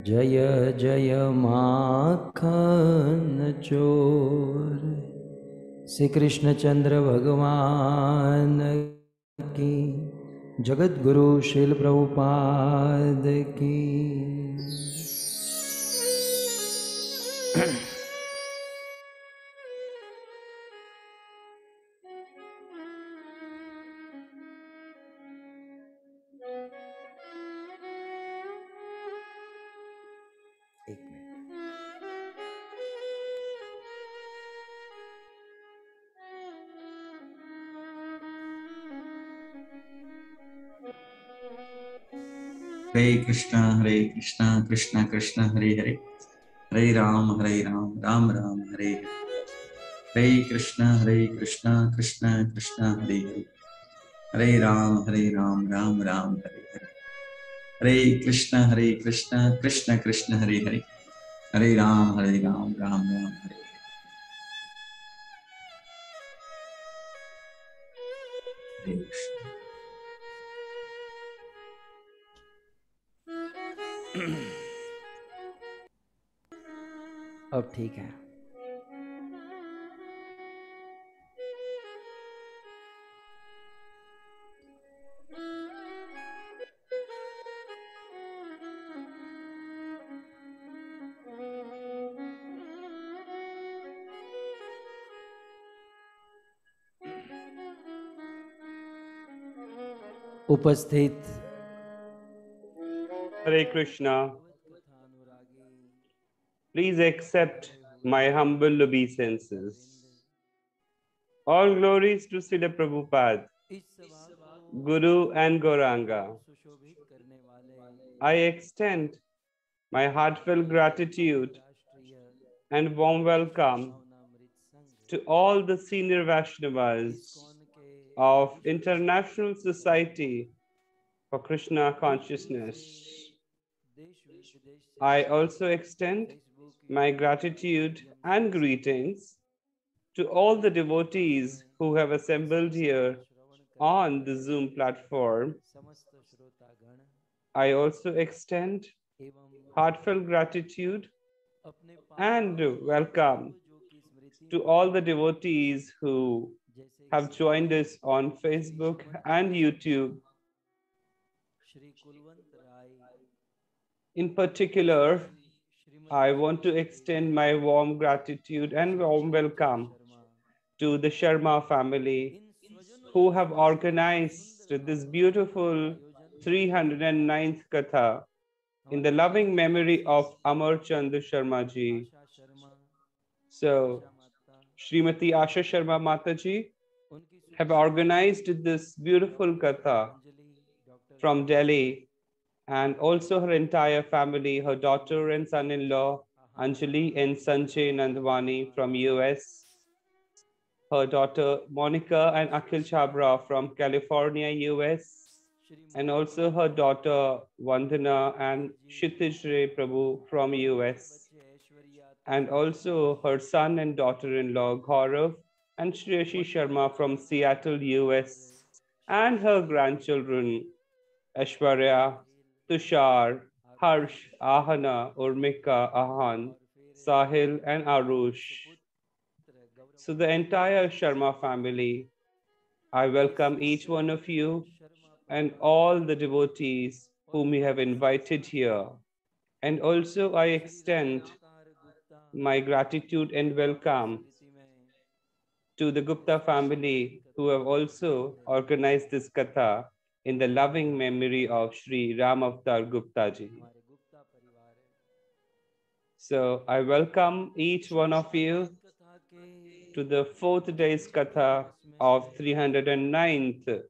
जय जय माखन चोर श्री कृष्ण चंद्र भगवान की, जगत गुरु श्रील प्रभुपाद की। Hare Krishna, Krishna Krishna, Hare Hare, Hare Ram, Ram Ram, Hare Hare. Hare Krishna, Krishna Krishna, Hare Hare, Hare Ram, Ram Ram, Hare Hare. Hare Krishna, Krishna Krishna, Hare Hare, Hare Ram, Ram Ram, Hare Hare. Hare Krishna. अब ठीक है। उपस्थित Hare Krishna. Please accept my humble obeisances. All glories to Srila Prabhupada, Guru and Gauranga. I extend my heartfelt gratitude and warm welcome to all the senior Vaishnavas of International Society for Krishna Consciousness. I also extend my gratitude and greetings to all the devotees who have assembled here on the Zoom platform. I also extend heartfelt gratitude and welcome to all the devotees who have joined us on Facebook and YouTube. In particular, I want to extend my warm gratitude and warm welcome to the Sharma family who have organized this beautiful 309th Katha in the loving memory of Amar Chandra Sharma ji. So, Srimati Asha Sharma Mataji have organized this beautiful Katha from Delhi, and also her entire family, her daughter and son-in-law, Anjali and Sanjay Nandwani from US, her daughter Monica and Akhil Chabra from California, US, and also her daughter Vandana and Kshitij Ray Prabhu from US, and also her son and daughter-in-law Gaurav and Shreyashi Sharma from Seattle, US, and her grandchildren Aishwarya, Tushar, Harsh, Ahana, Urmika, Ahan, Sahil, and Arush. So the entire Sharma family, I welcome each one of you and all the devotees whom we have invited here. And also I extend my gratitude and welcome to the Gupta family who have also organized this Katha in the loving memory of Sri Ram Avatar Gupta ji. So I welcome each one of you to the 4th day's Katha of 309th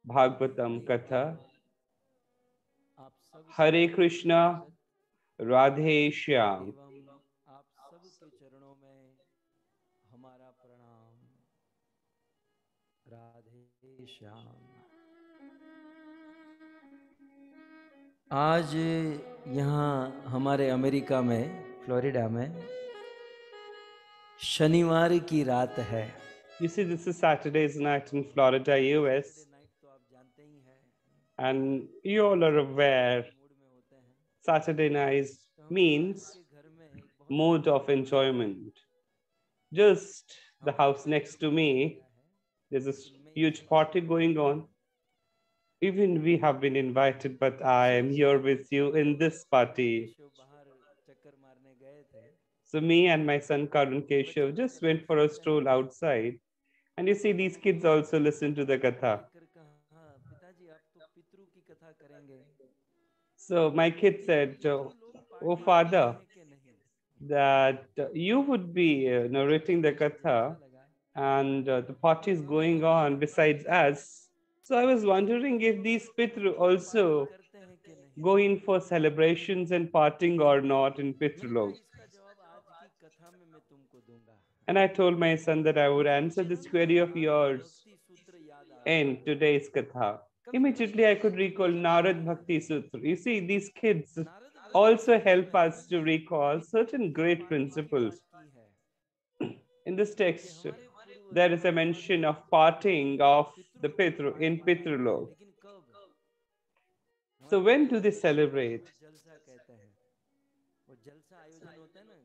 Bhagvatam Katha. Hare Krishna, Radhe Shyam. आज यहाँ हमारे America में, Florida में शनिवार की रात है। You see, this is Saturday's night in Florida, US. And you all are aware, Saturday nights means mode of enjoyment. Just the house next to me, there's a huge party going on. Even we have been invited, but I am here with you in this party. So me and my son Karun Keshav just went for a stroll outside. And you see, these kids also listen to the Katha. So my kid said, oh father, that you would be narrating the Katha and the party is going on besides us. So I was wondering if these Pitru also go in for celebrations and partying or not in Pitrulok. And I told my son that I would answer this query of yours in today's Katha. Immediately I could recall Narad Bhakti Sutra. You see, these kids also help us to recall certain great principles. In this text, there is a mention of parting of the Pitru in Pitrulok. So when do they celebrate?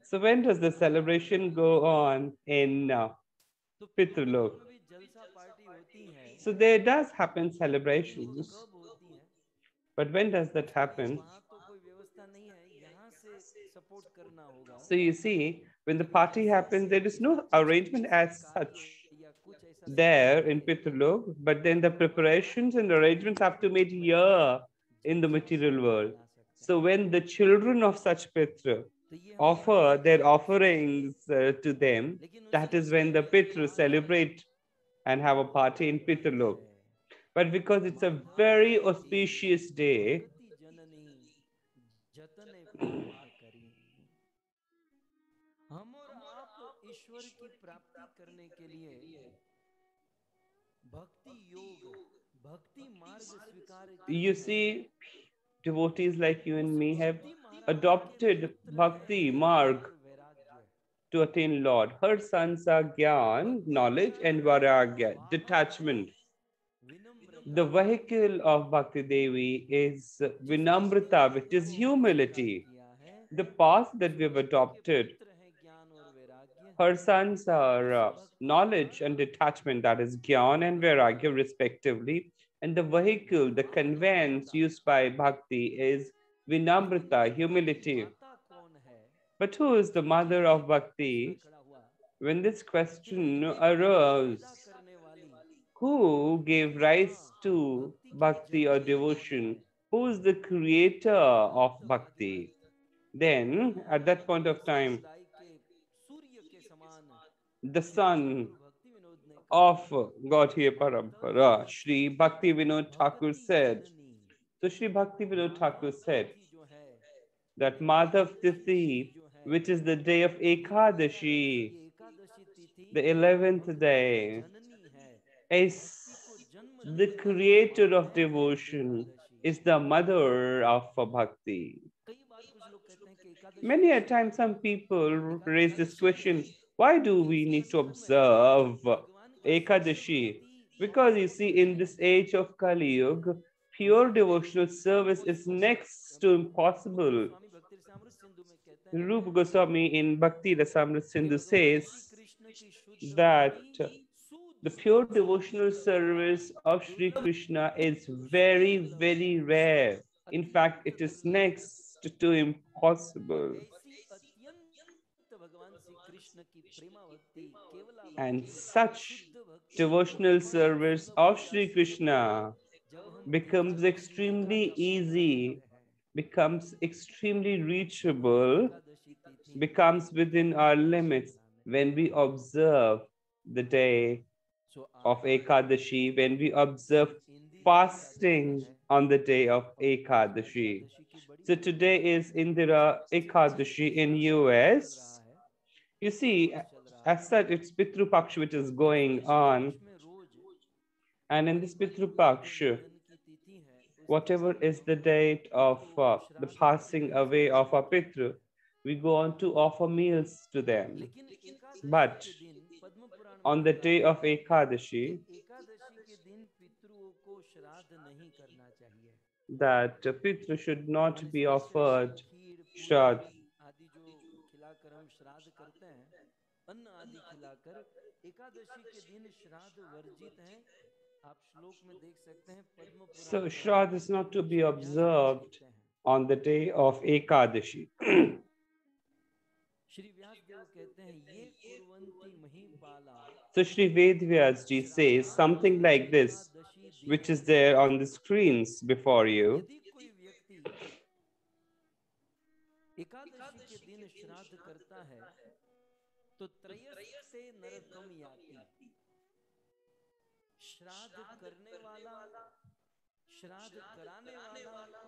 So when does the celebration go on in Pitrulok? So there does happen celebrations. But when does that happen? So you see, when the party happens, there is no arrangement as such there in Pitrulok, but then the preparations and arrangements have to be made here in the material world. So when the children of such Pitru offer their offerings to them, that is when the Pitru celebrate and have a party in Pitrulok. But because it's a very auspicious day, you see, devotees like you and me have adopted Bhakti Marg to attain Lord. Her sons are Gyan, knowledge, and Vairagya, detachment. The vehicle of Bhakti Devi is Vinamrita, which is humility. The path that we've adopted, her sons are knowledge and detachment, that is Gyan and Vairagya respectively. And the vehicle, the conveyance used by Bhakti is Vinamrita, humility. But who is the mother of Bhakti? When this question arose, who gave rise to Bhakti or devotion? Who is the creator of Bhakti? Then, at that point of time, the son of God here Parampara, Sri Bhakti Vinod Thakur said, so Sri Bhakti Vinod Thakur said that Madhav Tithi, which is the day of Ekadashi, the 11th day, is the creator of devotion, is the mother of bhakti. Many a time some people raise this question, why do we need to observe Ekadashi? Because you see, in this age of Kali Yuga, pure devotional service is next to impossible. Rupa Goswami in Bhakti Rasamrita Sindhu says that the pure devotional service of Sri Krishna is very, very rare. In fact, it is next to impossible. And such devotional service of Sri Krishna becomes extremely easy, becomes extremely reachable, becomes within our limits when we observe the day of Ekadashi, when we observe fasting on the day of Ekadashi. So today is Indira Ekadashi in US. You see, as such, it's Pitru Paksha which is going on. And in this Pitru Paksha, whatever is the date of the passing away of our Pitru, we go on to offer meals to them. But on the day of Ekadashi, that Pitru should not be offered Shraddh. आदि जो खिलाकर हम श्राद्ध करते हैं, अन्न आदि खिलाकर, एकादशी के दिन श्राद्ध वर्जित है। आप श्लोक में देख सकते हैं, पद्म So Purana Shraddh is not to be observed on the day of Ekadashi. Shri Vyasdev कहते हैं, ये कुर्वन्ति Mahipala. So Sri Vedvyas ji says something like this, which is there on the screens before you. यदि कोई व्यक्ति एकादशी के दिन श्राद्ध करता है तो त्रयस्ते नरकम याति। श्राद्ध करने वाला, श्राद्ध कराने वाला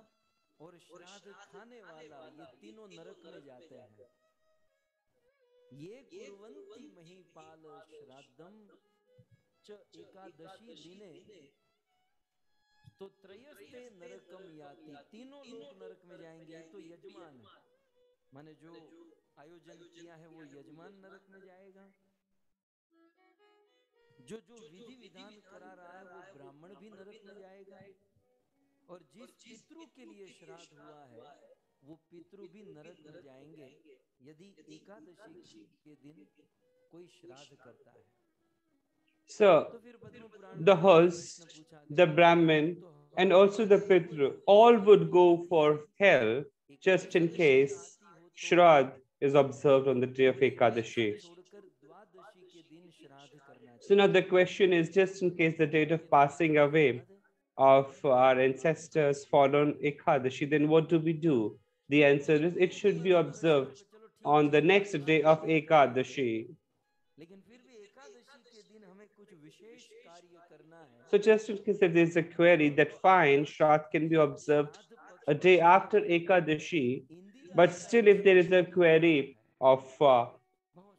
और श्राद्ध खाने वाला, ये तीनों नरक में जाते हैं। ये कुर्वन्ति महीपाल श्राद्धम च एकादशी दिने तो त्रयस्ते नरकम याति। तीनों लोग नरक में जाएंगे। तो यजमान है, माने जो आयोजन किया है वो यजमान नरक में जाएगा, जो विधि विधान करा रहा है वो ब्राह्मण भी नरक में जाएगा, और जिस पितृ के लिए श्राद्ध हुआ है वो पितृ भी नरक में जाएंगे यदि एकादशी के दिन कोई श्राद्ध करता है। So the host, the Brahmin, and also the Pitru, all would go for hell just in case Shraddh is observed on the day of Ekadashi. So now the question is, just in case the date of passing away of our ancestors fall on Ekadashi, then what do we do? The answer is, it should be observed on the next day of Ekadashi. So just in case there is a query that fine, Shraddh can be observed a day after Ekadashi, but still if there is a query of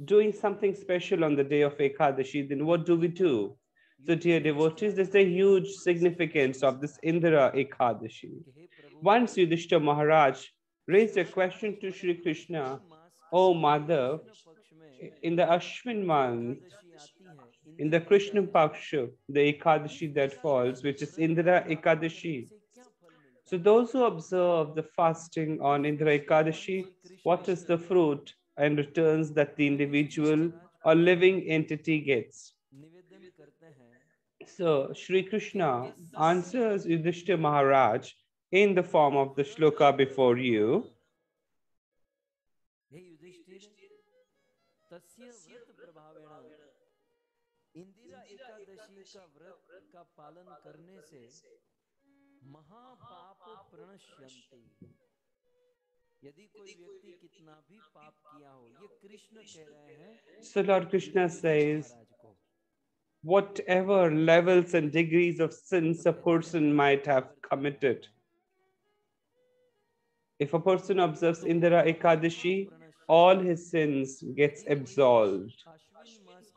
doing something special on the day of Ekadashi, then what do we do? So dear devotees, there's a huge significance of this Indra Ekadashi. Once Yudhishthira Maharaj raised a question to Sri Krishna, "Oh Mother, in the Ashwin month, in the Krishna Paksha, the Ekadashi that falls, which is Indra Ekadashi. So those who observe the fasting on Indra Ekadashi, what is the fruit and returns that the individual or living entity gets?" So Sri Krishna answers Yudhishthira Maharaj in the form of the shloka before you. Indira Ekadashi का व्रत का पालन करने से महापाप प्रणश्यन्ति। यदि कोई व्यक्ति कितना भी पाप किया हो, ये कृष्ण कह रहे हैं। So Lord Krishna says, whatever levels and degrees of sins a person might have committed, if a person observes Indra Ekadashi, all his sins gets absolved.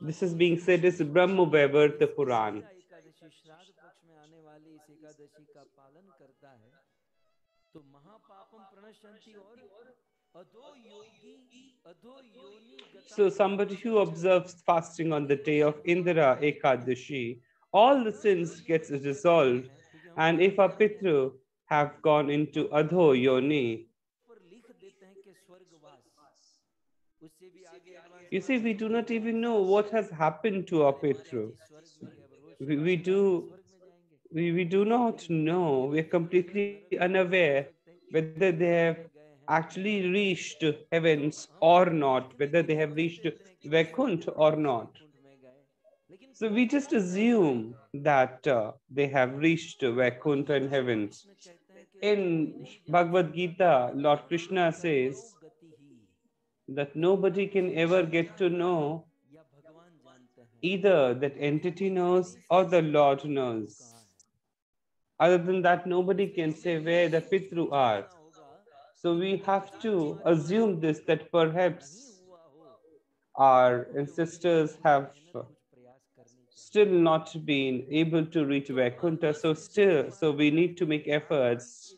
This is being said as Brahma Vaivarta Puran. So somebody who observes fasting on the day of Indra Ekadashi, all the sins gets dissolved. And if a Pitru have gone into Adho Yoni, you see, we do not even know what has happened to our Pitru. We do not know. We are completely unaware whether they have actually reached heavens or not, whether they have reached Vaikuntha or not. So we just assume that they have reached Vaikuntha and heavens. In Bhagvat Gita, Lord Krishna says that nobody can ever get to know, either that entity knows or the Lord knows. Other than that, nobody can say where the Pitru are. So we have to assume this, that perhaps our ancestors have still not been able to reach Vaikuntha. So we need to make efforts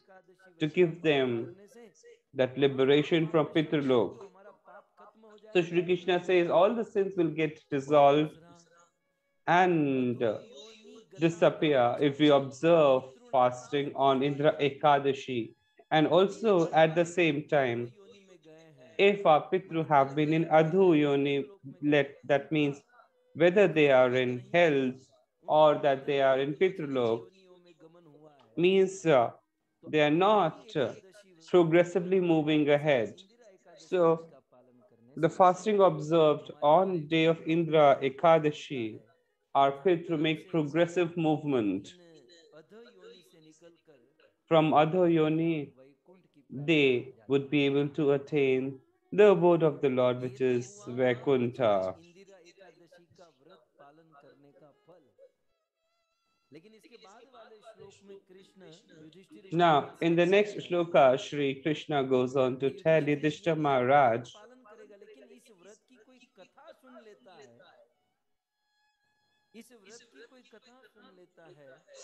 to give them that liberation from Pitrulok. So Sri Krishna says all the sins will get dissolved and disappear if we observe fasting on Indra Ekadashi. And also at the same time, if our Pitru have been in Adhu Yoni, that means whether they are in hells or that they are in Pitrulok, means they are not progressively moving ahead. So the fasting observed on day of Indra Ekadashi, our Pitru make progressive movement from Adho Yoni. They would be able to attain the abode of the Lord, which is Vaikuntha. Now, in the next shloka, Shri Krishna goes on to tell Yudhishthira Maharaj,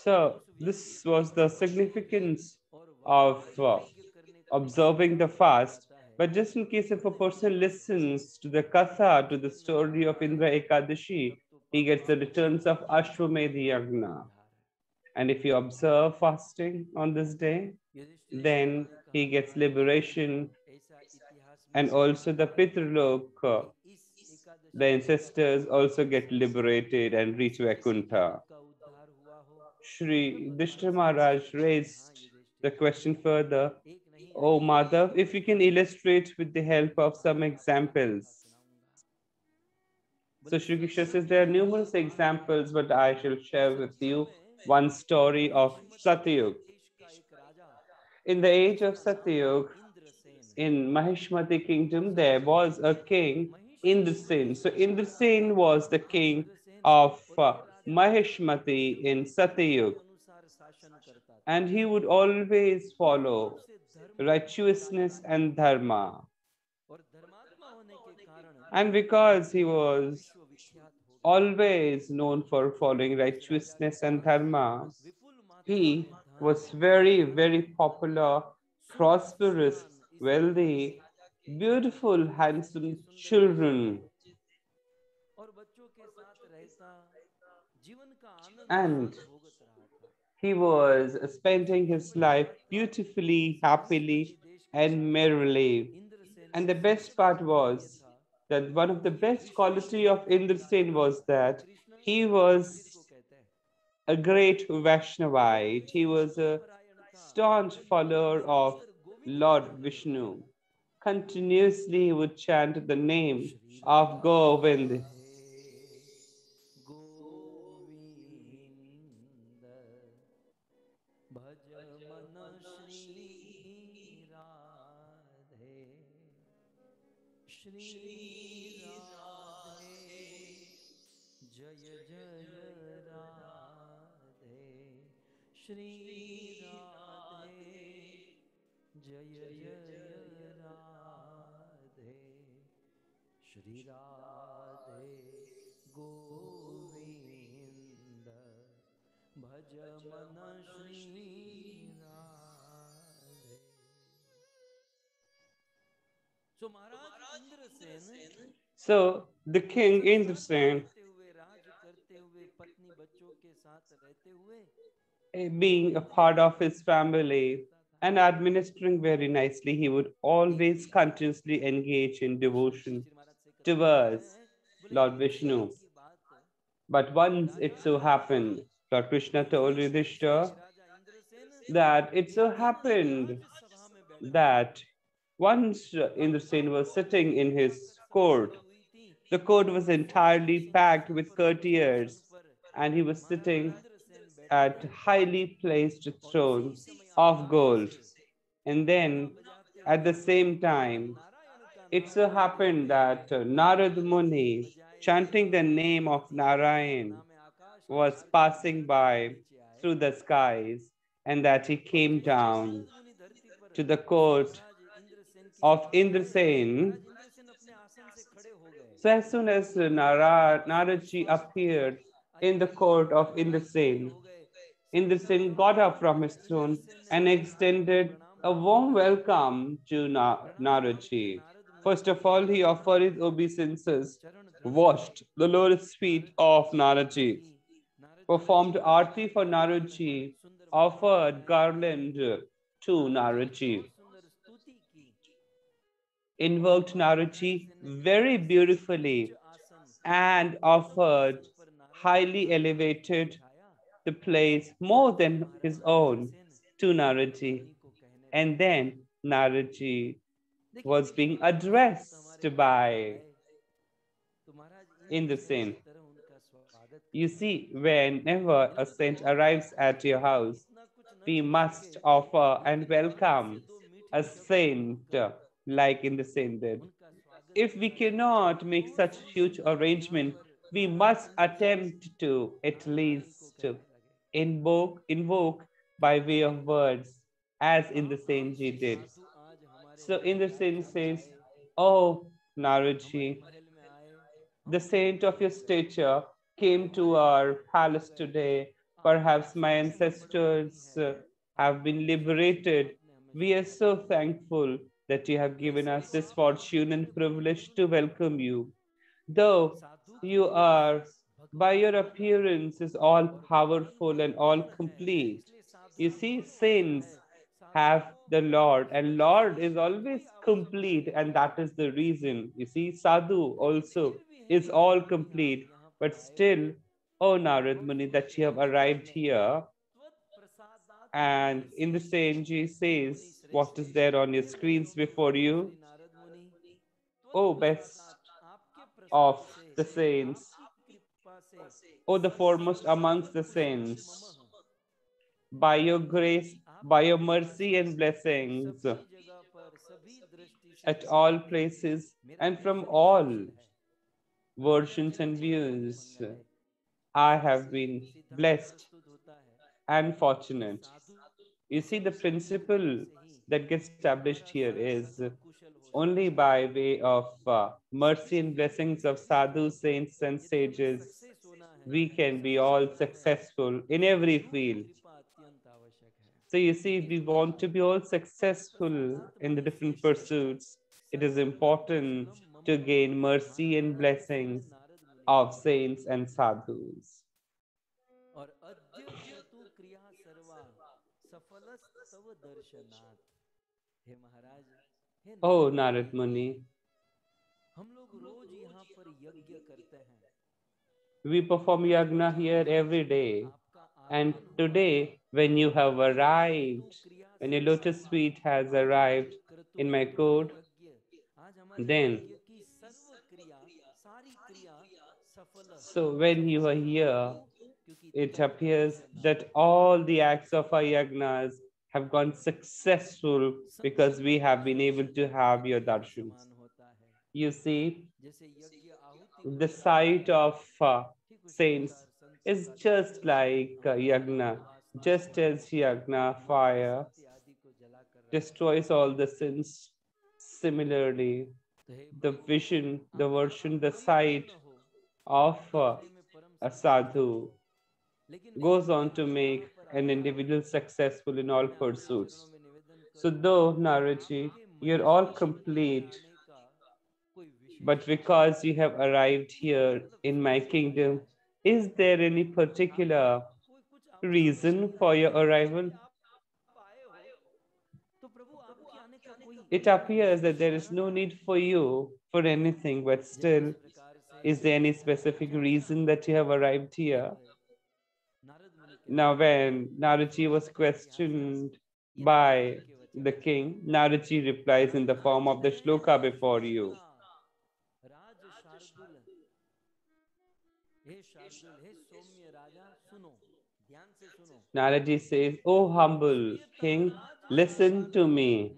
so this was the significance of observing the fast. But just in case if a person listens to the Katha, to the story of Indra Ekadashi, he gets the returns of Ashwamedh Yagna. And if you observe fasting on this day, then he gets liberation. And also the Pitralok, the ancestors also get liberated and reach Vaikuntha. Shri Yudhishthira Maharaj raised the question further, Oh Madhav, if you can illustrate with the help of some examples. So Shri Krishna says there are numerous examples, but I shall share with you one story of Satyug. In the age of Satyug, in Mahishmati kingdom, there was a king, Indrasen. So Indrasen was the king of Mahishmati in Satyug. And he would always follow righteousness and dharma. And because he was always known for following righteousness and dharma, he was very, very popular, prosperous, wealthy, beautiful, handsome children. And he was spending his life beautifully, happily, and merrily. And the best part was that one of the best quality of Indrasen was that he was a great Vaishnavite. He was a staunch follower of Lord Vishnu. Continuously he would chant the name of Govind. Shri Radhe, Jaya Jaya Radhe, Shri Radhe, Jaya Jaya Radhe, Shri Radhe Govinda, Bhaja Mana Shri Radhe. So Maharaj Indrasen, so the king Indrasen, being a part of his family and administering very nicely, he would always continuously engage in devotion towards Lord Vishnu. But once it so happened, Lord Krishna told Yudhishthira that it so happened that once Indrasen was sitting in his court, the court was entirely packed with courtiers, and he was sitting at highly placed throne of gold. And then at the same time, it so happened that Narad Muni, chanting the name of Narayan, was passing by through the skies, and that he came down to the court of Indrasen. So as soon as Naradji appeared in the court of Indrasen, Indrasen got up from his throne and extended a warm welcome to Naradji. First of all, he offered his obeisances, washed the lotus feet of Naradji, performed arti for Naradji, offered garland to Naradji. invoked Naradji very beautifully and offered, highly elevated the place more than his own to Naradji. And then Naradji was being addressed by in the scene. You see, whenever a saint arrives at your house, we must offer and welcome a saint like in the saint did. If we cannot make such huge arrangement, we must attempt to at least invoke by way of words, as in the saint ji did. So in the saint says, "Oh Naradji, the saint of your stature came to our palace today. Perhaps my ancestors have been liberated. We are so thankful that you have given us this fortune and privilege to welcome you. Though you are, by your appearance, is all powerful and all complete. You see, saints have the Lord, and Lord is always complete, and that is the reason. You see, Sadhu also is all complete, but still, oh Narad Muni, that you have arrived here. And in the same G says, what is there on your screens before you? Oh, best of the saints, oh, the foremost amongst the saints, by your grace, by your mercy and blessings, at all places and from all versions and views, I have been blessed and fortunate. You see, the principle that gets established here is only by way of mercy and blessings of sadhus, saints, and sages, we can be all successful in every field. So you see, if we want to be all successful in the different pursuits, it is important to gain mercy and blessings of saints and sadhus. Oh, Narad Muni, we perform yagna here every day. And today, when you have arrived, when your lotus feet has arrived in my court, then, so when you are here, it appears that all the acts of our yagnas have gone successful because we have been able to have your darshans. You see, the sight of saints is just like yagna, just as yagna fire destroys all the sins. Similarly, the vision, the version, the sight of a sadhu goes on to make an individual successful in all pursuits. So though, Naraji, you're all complete, but because you have arrived here in my kingdom, is there any particular reason for your arrival? It appears that there is no need for you for anything, but still, is there any specific reason that you have arrived here? Now, when Naraji was questioned by the king, Naraji replies in the form of the shloka before you. Naraji says, "Oh humble king, listen to me.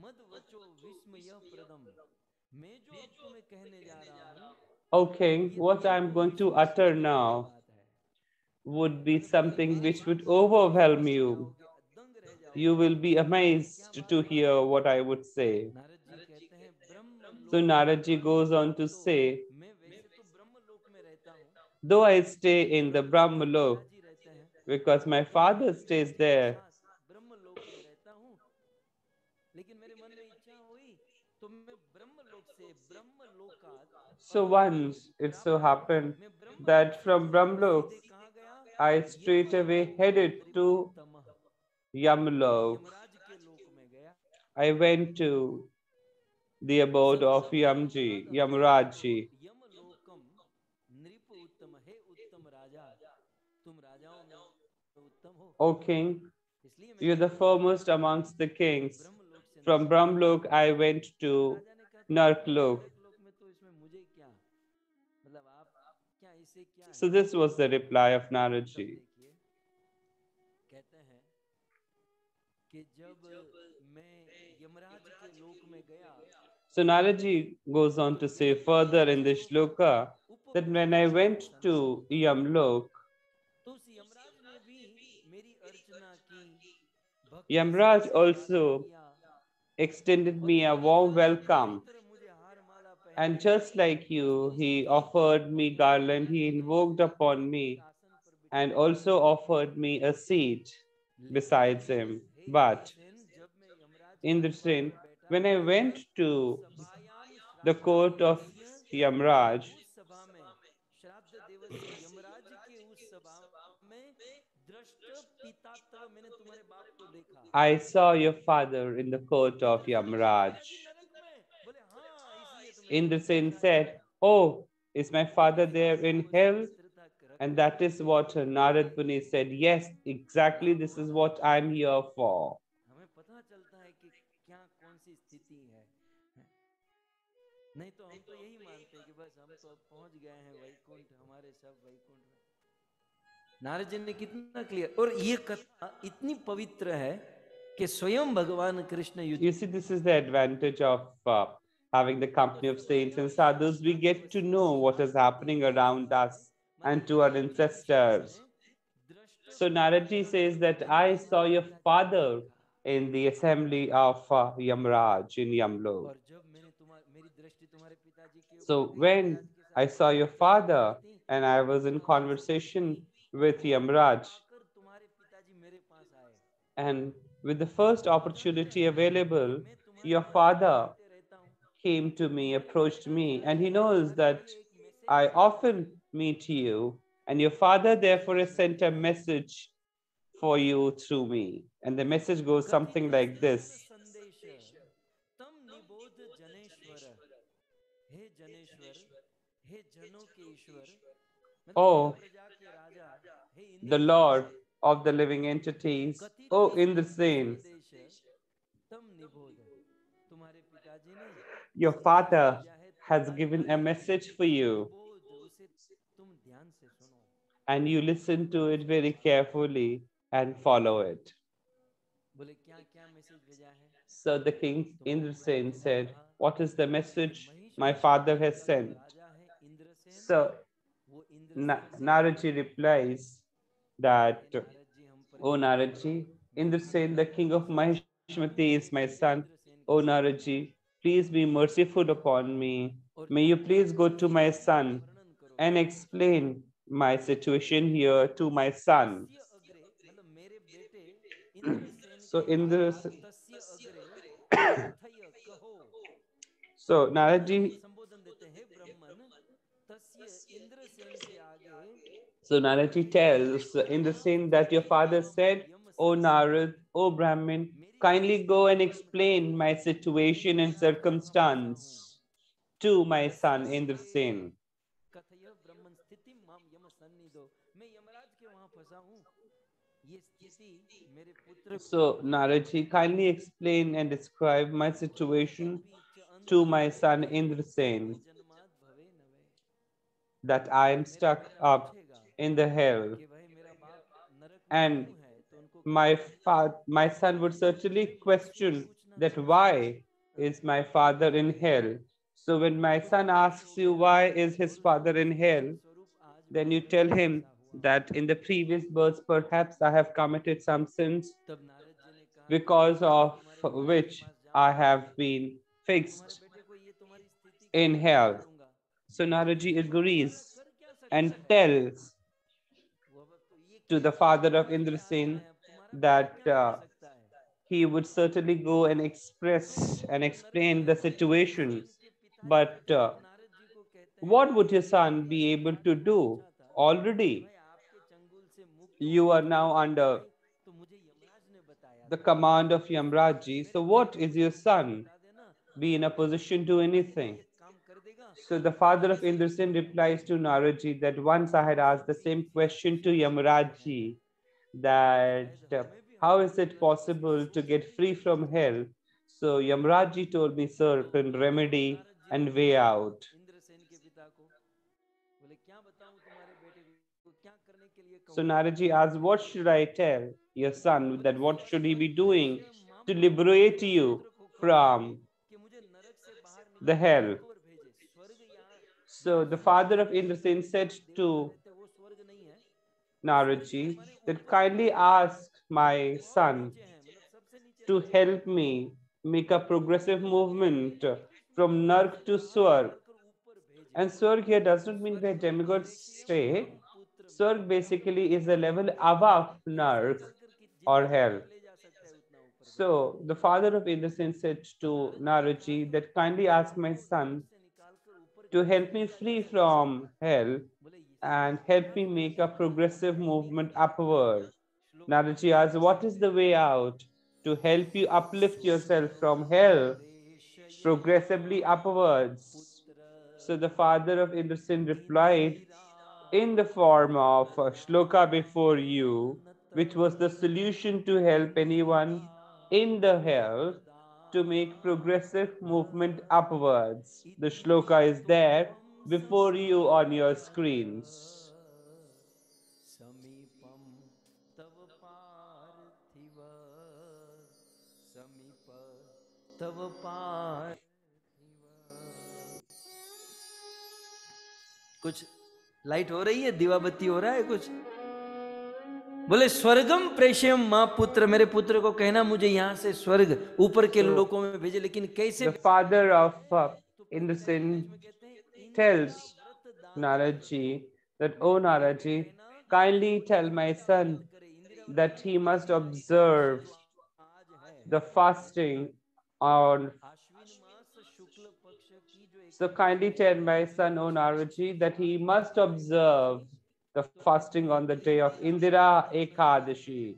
O king, what I am going to utter now would be something which would overwhelm you. You will be amazed to hear what I would say." So Naradji goes on to say, though I stay in the Brahmalok, because my father stays there, so once it so happened that from Brahmalok, I straight away headed to Yamlok. I went to the abode of Yamji, Yamrajji. यमलोकम नृप उत्तम है उत्तम राजा तुम राजाओं में उत्तम हो O king, इसलिए you are मैंने the foremost amongst the kings. ब्रह्मलोक से From Brahmlok I went to राजा ने कहा Narklok. नरकलोक में तो इसमें मुझे क्या मतलब आप क्या इसे क्या So है this was the reply of Naradji. देखिए कहते हैं कि जब मैं यमराज के लोक में गया So Naradji goes on to say further in the shloka that when I went to Yamlok, तो उस यमराज ने भी मेरी अर्चना की भक्ति से Yamraj स्वागत also किया extended और me a तुम्हारी warm तरह welcome. मुझे हार माला And पहनाई just like you, he offered me garland, he invoked upon me एक आसन पर and बिठाया also offered me a seat besides him. But जब मैं यमराज in के the दरबार train, में बैठा when I went to सभायाम the श्राद्ध court of देवस्य Yamraj, उस सभा में श्राद्ध देवस्य यमराज के उस सभा में दृष्ट पितात्व मैंने तुम्हारे बाप को देखा I saw your father in the court of Yamraj. नरक में बोले हाँ इसलिए तो मैंने Indrasen said, "Oh, is my father there in hell?" And that is what Narad Muni said. Yes, exactly this is what I'm here for. हमें पता चलता है कि क्या कौन सी स्थिति है नहीं तो हम तो यही मानते हैं कि बस हम तो अब पहुंच गए हैं वैकुंठ हमारे सब वैकुंठ में नारद जी ने कितना क्लियर और ये कथा इतनी पवित्र है कि स्वयं भगवान Krishna You see, this is the advantage of having the company of saints and sadhus. We get to know what is happening around us and to our ancestors. So Naradji says that I saw your father in the assembly of Yamraj in Yamlok. और जब मैंने मेरी दृष्टि तुम्हारे पिताजी के So ऊपर गई when यमराज के साथ I saw your चर्चा कर रही father थी and I was in conversation with Yamraj, आकर तुम्हारे पिताजी मेरे पास आए and with the first opportunity available, मैं तुम्हारे your पास father मिलते रहता हूँ came to me, approached me, and he knows that I often meet you, and your father therefore has sent a message for you through me. And the message goes something like this. संदेश तम निबोध जनेश्वर हे जनेश्वर हे जनों के ईश्वर Oh, प्रजा के राजा हे the Lord of the living entities, oh Indrasen, संदेश तम निबोध तुम्हारे पिताजी ने your father has given a message for you, उसे तुम ध्यान से सुनो and you listen to it very carefully and follow it. बोले क्या क्या मैसेज भेजा है So the king Indrasen said, "What is the message my father has sent?" राजा है इंद्रसेन So वो इंद्रसेन से Naradji replies that, Narad ji हम पर "O Naradji, Indrasen, the king of Mahishmati, is my son. O Naradji, please be merciful upon me. May you please go to my son वर्णन करो and explain my situation here to my son." तस्य अग्रे मतलब मेरे बेटे Indrasen So के Indra, आगे तस्य अग्रे कथय कहो so Naradji, संबोधन देते हैं ब्राह्मण तस्य इंद्रसेन के आगे so Naradji tells Indrasen that your father said, "O Narad, O Brahmin, kindly go and explain my situation and circumstance to my son Indrasen." कथय ब्राह्मण स्थिति माम यम सन्निधो मैं यमराज के वहां फंसा हूँ ये स्थिति मेरे पुत्र So Naradji, kindly explain and describe my situation to my son Indrasen, जन्मात भवे नवे that I am stuck up in the hell, कि भाई मेरा बाप नरक में and क्यों है तो उनको my son would certainly question that why is my father in hell. So when my son asks you why is his father in hell, स्वरूप आज then you tell him that in the previous births perhaps I have committed some sins तब नारद जी ने कहा because of which I have been fixed बेटे को ये तुम्हारी स्थिति in hell. करूंगा So Naraji agrees कर क्या and सकता है tells वो अब तो ये to the father of Indrasen that सकता है he would certainly go and express and explain the situation. But Narad ji को कहते हैं what would your son be able to do? Already, भाई आपके चंगुल से मुक्त you are now under तो मुझे यमराज ने बताया the command of Yamraji. So what is your son? be in a position to do anything. So the father of Indrasen replies to Naraji that once I had asked the same question to Yamraji, that how is it possible to get free from hell? So Yamraji told me certain remedy and way out. So Naraji asked, what should I tell your son, that what should he be doing to liberate you from the hell? So the father of Indrasen said to Naraji that kindly ask my son to help me make a progressive movement from Nark to Swarg. And Swarg here does not mean where demigods stay. Swarg basically is the level above Nark or hell. So the father of Indrasen said to Naraji that kindly ask my son to help me free from hell and help me make a progressive movement upward. Naraji asks, what is the way out to help you uplift yourself from hell progressively upwards? So the father of Indrasen replied in the form of a shloka before you, which was the solution to help anyone in the hell to make progressive movement upwards. The shloka is there before you on your screens. कुछ light हो रही है, दीवा बत्ती हो रहा है कुछ? बोले स्वर्गम प्रेषयम मां पुत्र, मेरे पुत्र को कहना मुझे यहाँ से स्वर्ग ऊपर के लोकों में भेजे, लेकिन कैसे? The father of Indrasen tells Naraji that, oh Naraji, kindly tell my son that he must observe the fasting on. So kindly tell my son, O Naraji, that he must observe the fasting on the day of Indira Ekadashi.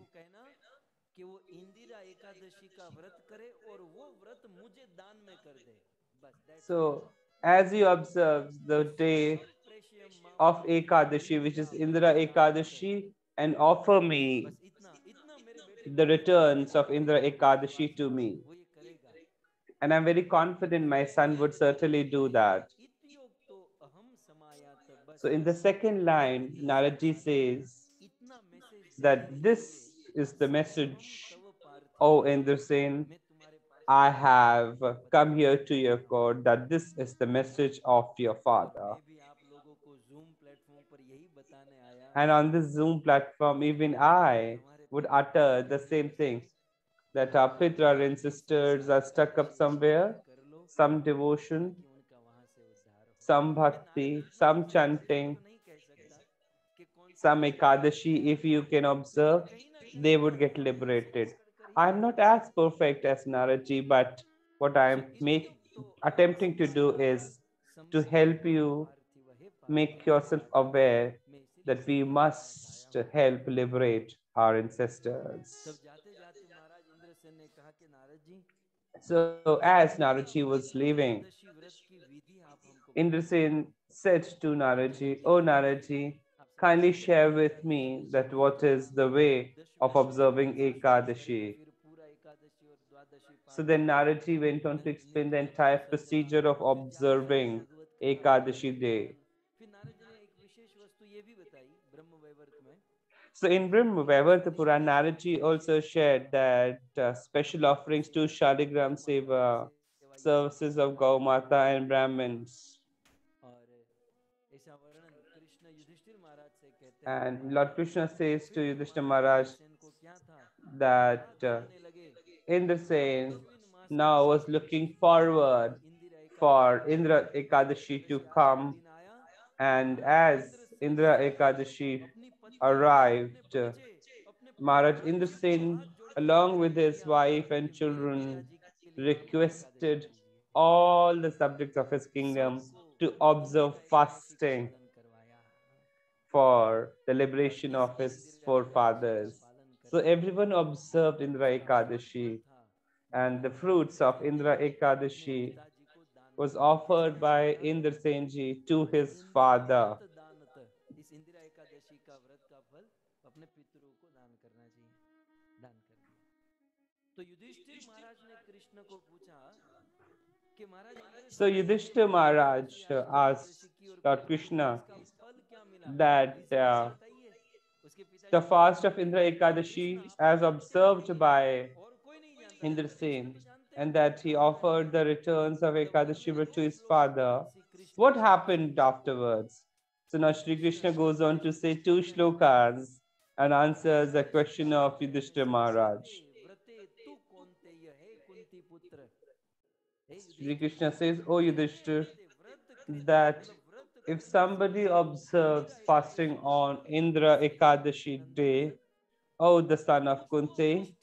So as he observes the day of Ekadashi, which is Indira Ekadashi, and offer me the returns of Indira Ekadashi to me. And I'm very confident my son would certainly do that. So in the second line, Naraji says that this is the message, O Indrasen, I have come here to your court, that this is the message of your father. And on this Zoom platform, even I would utter the same thing, that our Pitra and sisters are stuck up somewhere, some devotion, some bhakti, some chanting, some Ekadashi, if you can observe, they would get liberated. I'm not as perfect as Naraji, but what I'm attempting to do is to help you make yourself aware that we must help liberate our ancestors. So as Naraji was leaving, Indrasen said to Naraji, "Oh Naraji, kindly share with me that what is the way of observing Ekadashi." So then Naraji went on to explain the entire procedure of observing Ekadashi day. So in Brahma Vaivarta Puran, Naraji also shared that special offerings to Shaligram Seva, services of Gaumata and Brahmins. And Lord Krishna says to Yudhishthira Maharaj that Indrasen now was looking forward for Indra Ekadashi to come, and as Indra Ekadashi arrived, Maharaj Indrasen, along with his wife and children, requested all the subjects of his kingdom to observe fasting for the liberation of his forefathers. So everyone observed Indra Ekadashi. and the fruits of Indra Ekadashi was offered by Indra Senji to his father. इस इंदिरा एकादशी का व्रत का फल अपने पितरों को दान करना चाहिए, दान कर दिया। तो युधिष्ठिर महाराज ने कृष्ण को पूछा कि महाराज, So Yudhishthira Maharaj asked Lord Krishna that the fast of Indra Ekadashi as observed by Indra Sen, and that he offered the returns of Ekadashi Vrat to his father, what happened afterwards? So now Sri Krishna goes on to say two shlokas and answers the question of Yudhishthira Maharaj. Sri Krishna says, "O Yudhishthira, that if somebody observes fasting on Indra Ekadashi day, O the son of Kunti,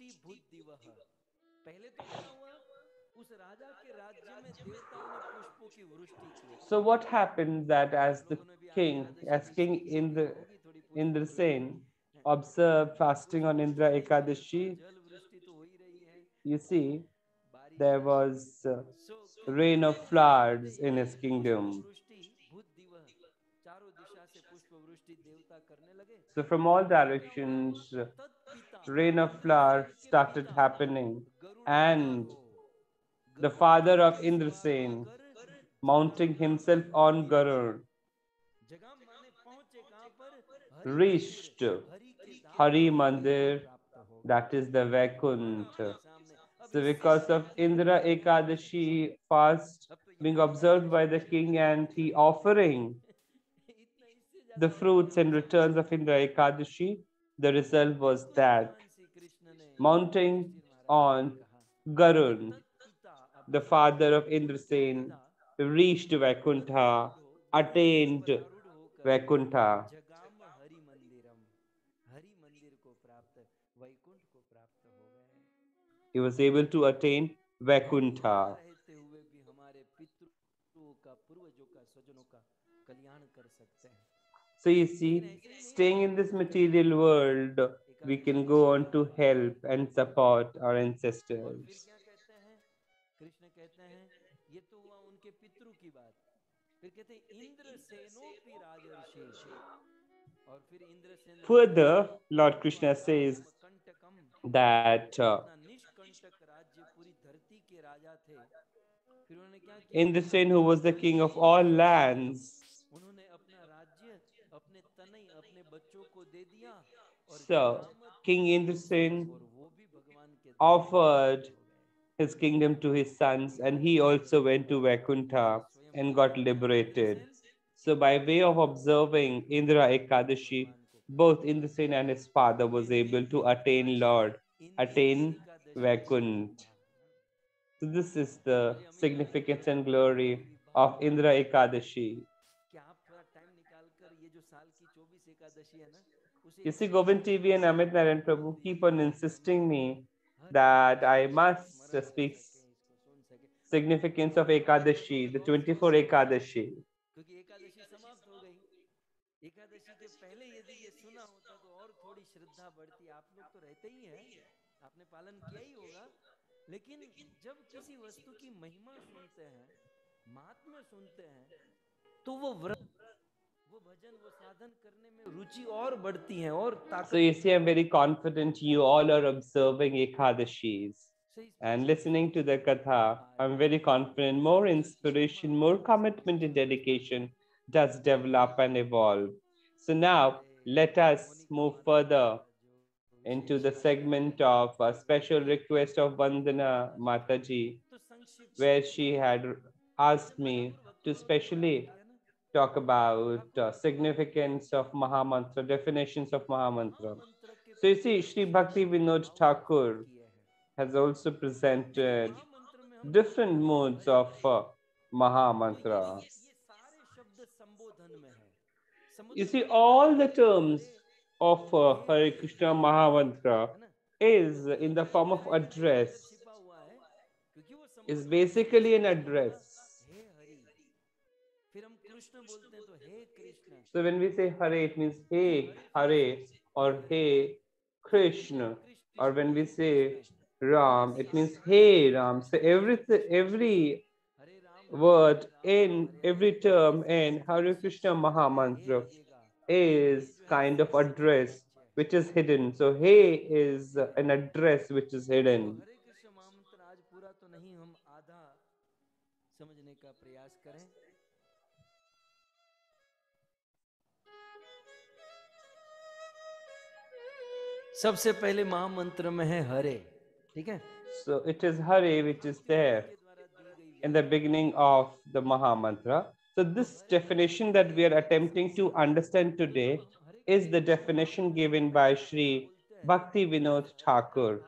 so what happened that as King Indra Sen observed fasting on Indra Ekadashi, you see, there was rain of flowers in his kingdom. So from all directions, rain of flowers started happening, and the father of Indra Sen, mounting himself on Garud, reached Hari Mandir, that is the Vaikuntha. So because of Indra Ekadashi fast being observed by the king and he offering the fruits and returns of Indra Ekadashi, the result was that mounting on Garud, the father of Indra Sen, reached Vaikuntha, attained Vaikuntha. He was able to attain Vaikuntha. So you see, staying in this material world, we can go on to help and support our ancestors. Krishna कहते हैं ये तो हुआ उनके पितरों की बात, फिर कहते हैं इंद्र सेनोपि राजर्षि, और फिर Indra Sen Further, Lord Krishna says that निष्कंटक राज्य पूरी धरती के राजा थे, फिर उन्होंने क्या किया, Indra Sen, who was the king of all lands, उन्होंने अपना राज्य अपने तनय अपने बच्चों को दे दिया, और so King Indra Sen offered his kingdom to his sons, and he also went to Vaikuntha and got liberated. So by way of observing Indra Ekadashi, both Indra Sen and his father was able to attain Vaikuntha. So this is the significance and glory of Indra Ekadashi. You see, Govind TV and Amit Narayan Prabhu keep on insisting me that I must speak significance of Ekadashi, the 24 Ekadashi. Ekadashi के पहले यदि ये सुना होता तो और थोड़ी श्रद्धा बढ़ती। आप लोग तो रहते ही हैं, आपने पालन किया ही होगा, लेकिन जब किसी वस्तु की महिमा सुनते हैं, महात्म्य सुनते हैं, तो वो व्रत, वो भजन, वो साधन करने में रुचि और बढ़ती है और ताकत। So you see, I'm very confident you all are observing Ekadashis and listening to the Katha. I'm very confident more inspiration, more commitment and dedication does develop and evolve. So now let us move further into the segment of a special request of Vandana Mataji, where she had asked me to specially talk about significance of Mahamantra, definitions of Mahamantra. So you see, Sri Bhaktivedanta Thakur has also presented different modes of Mahamantra. You see, all the terms of Hare Krishna Mahamantra is in the form of address, is basically an address. So when we say Hare, it means Hey Hare or Hey Krishna. Or when we say Ram, it means hey Ram. So every word in every term in Hare Krishna Mahamantra is kind of address which is hidden. So hey is an address which is hidden. हरे कृष्ण महामंत्र आज पूरा तो नहीं, हम आधा समझने का प्रयास करें। सबसे पहले महामंत्र में है हरे, ठीक है? So it is Hare which is there in the beginning of the Mahamantra. So this definition that we are attempting to understand today is the definition given by Sri Bhaktivedanta Thakur.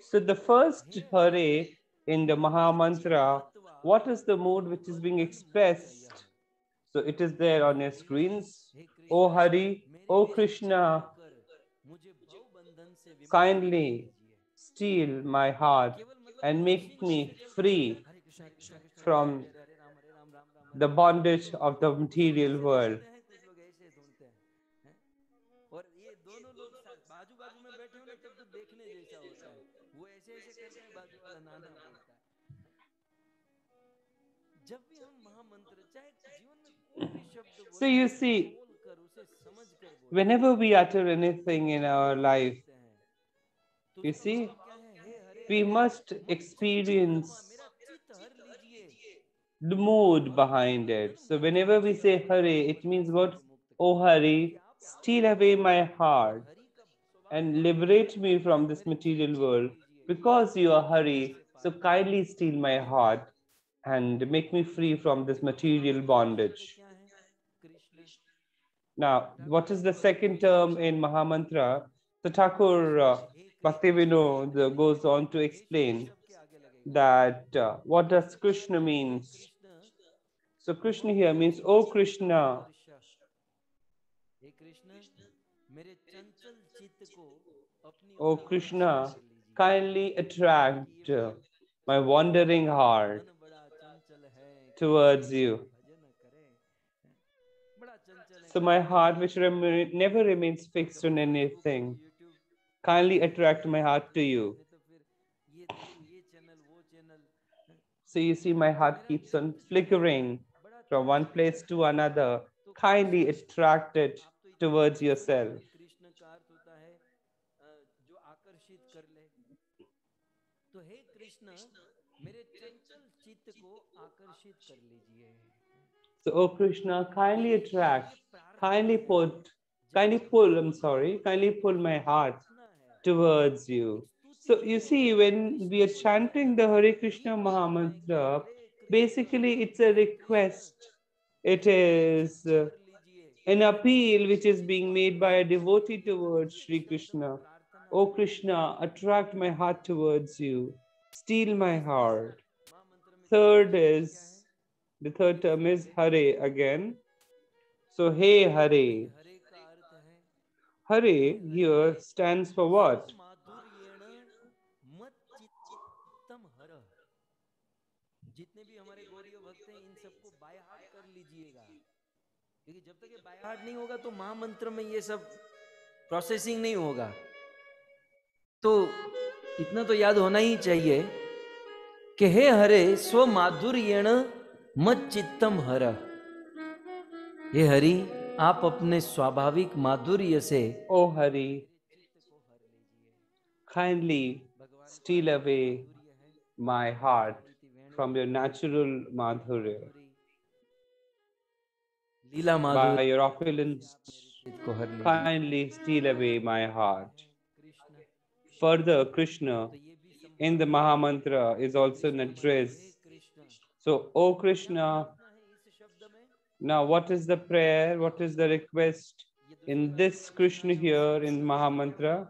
So the first Hare in the Mahamantra, what is the mood which is being expressed? So it is there on your screens. O Hari, O Krishna, kindly steal my heart and make me free from the bondage of the material world. और ये दोनों लोग बाजू बाजू में बैठे हो ना, तब तो देखने जैसा होता है, वो ऐसे ऐसे करते हैं, बाजू वाला नाना बोलता है। जब भी हम महामंत्र, चाहे जीवन में कोई भी शब्द बोले, So you see, बोलकर उसे समझकर बोले, whenever we utter anything in our life, you see, we must experience the mood behind it. So whenever we say Hare, it means what? Oh Hari, steal away my heart and liberate me from this material world. Because you are Hari, so kindly steal my heart and make me free from this material bondage. Now, what is the second term in Mahamantra? So Thakur Bhaktivedanta goes on to explain that what does Krishna means. So Krishna here means, oh Krishna. Oh Krishna, kindly attract my wandering heart towards you. So my heart, which never remains fixed on anything, kindly attract my heart to you. So you see, my heart keeps on flickering from one place to another. Kindly attract it towards yourself. So, oh Krishna, kindly attract, kindly pull my heart towards you. So you see, when we are chanting the Hare Krishna Mahamantra, basically it's a request. It is an appeal which is being made by a devotee towards Sri Krishna. Oh Krishna, attract my heart towards you. Steal my heart. The third term is Hare again. So, hey Hare. Hare here stands for what? जितने भी हमारे गौरीय भक्त हैं, इन सबको by heart कर लीजिएगा, क्योंकि जब तक ये बाय हार्ट नहीं होगा तो महामंत्र में ये सब प्रोसेसिंग नहीं होगा। तो इतना तो याद होना ही चाहिए कि हे हरे स्व माधुर्येण मत चित्तम हर। हे हरि, आप अपने स्वाभाविक माधुर्य से, ओ Hari, kindly steal away my heart from your natural madhurya. By your opulence, kindly steal away my heart. Further, Krishna in the Mahamantra is also an address. So, O Krishna, now what is the prayer? What is the request in this Krishna here in Mahamantra?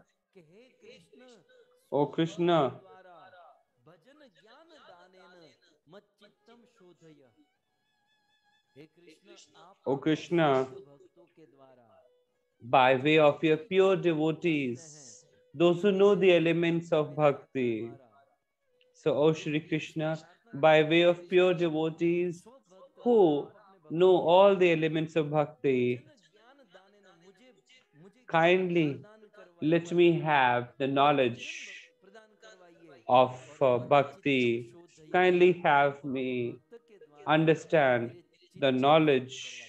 O Krishna, O Krishna, by way of your pure devotees, those who know the elements of bhakti. So, O Shri Krishna, by way of pure devotees who know all the elements of bhakti, kindly let me have the knowledge of bhakti, kindly have me understand the knowledge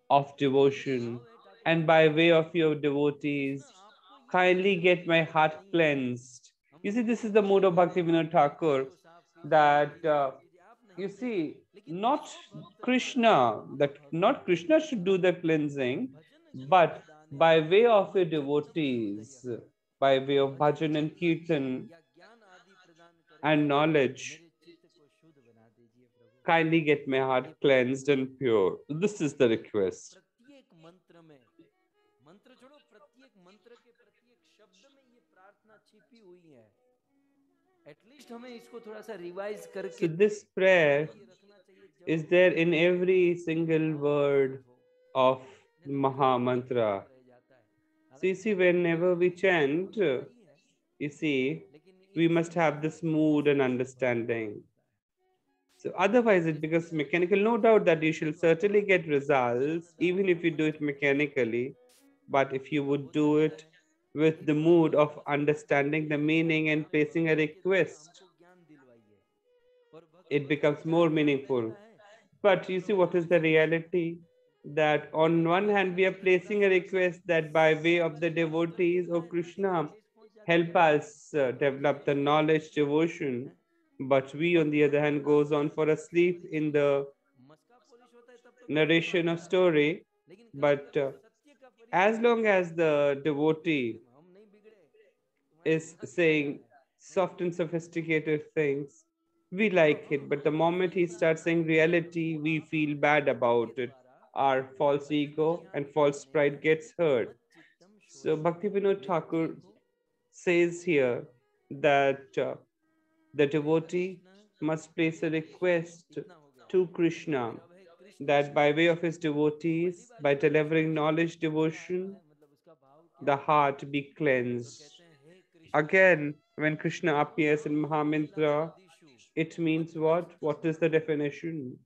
of devotion, and by way of your devotees, kindly get my heart cleansed. You see, this is the mood of Bhaktivinoda Thakur, that you see, not Krishna, that not Krishna should do the cleansing, but by way of your devotees, by way of bhajan and kirtan and knowledge, kindly get my heart cleansed and pure. This is the request. प्रत्येक मंत्र में, मंत्र छोड़ो, प्रत्येक मंत्र के प्रत्येक शब्द में ये प्रार्थना छिपी हुई है. एटलीस्ट हमें इसको थोड़ा सा रिवाइज करके, So this prayer is there in every single word of Mahamantra. So you see, whenever we chant, you see, we must have this mood and understanding. So otherwise it becomes mechanical. No doubt that you shall certainly get results, even if you do it mechanically. But if you would do it with the mood of understanding the meaning and placing a request, it becomes more meaningful. But you see, what is the reality? That on one hand, we are placing a request that by way of the devotees, O Krishna, help us develop the knowledge devotion. But we, on the other hand, goes on for a sleep in the narration of story. But as long as the devotee is saying soft and sophisticated things, we like it. But the moment he starts saying reality, we feel bad about it. Our false ego and false pride gets hurt. So Bhaktivinoda Thakur says here that the devotee must place a request to Krishna that by way of his devotees, by delivering knowledge devotion, the heart be cleansed. Again, when Krishna appears in Mahamantra, it means what? What is the definition?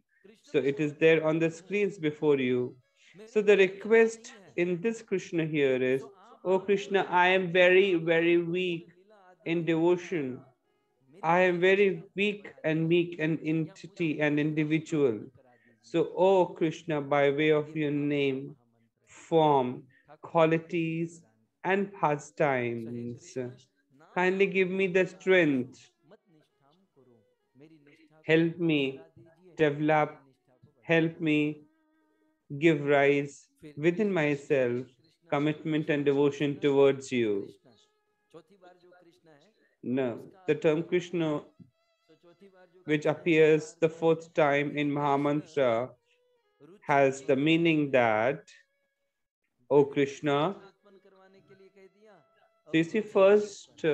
So it is there on the screens before you. So the request in this Krishna here is, Oh Krishna, I am very, very weak in devotion. I am very weak and meek an entity and individual. So, oh Krishna, by way of your name, form, qualities, and pastimes, kindly give me the strength. Help me develop, help me give rise within myself commitment and devotion towards you. No, the term Krishna, which appears the fourth time in Mahamantra, has the meaning that, O Krishna, so you see, first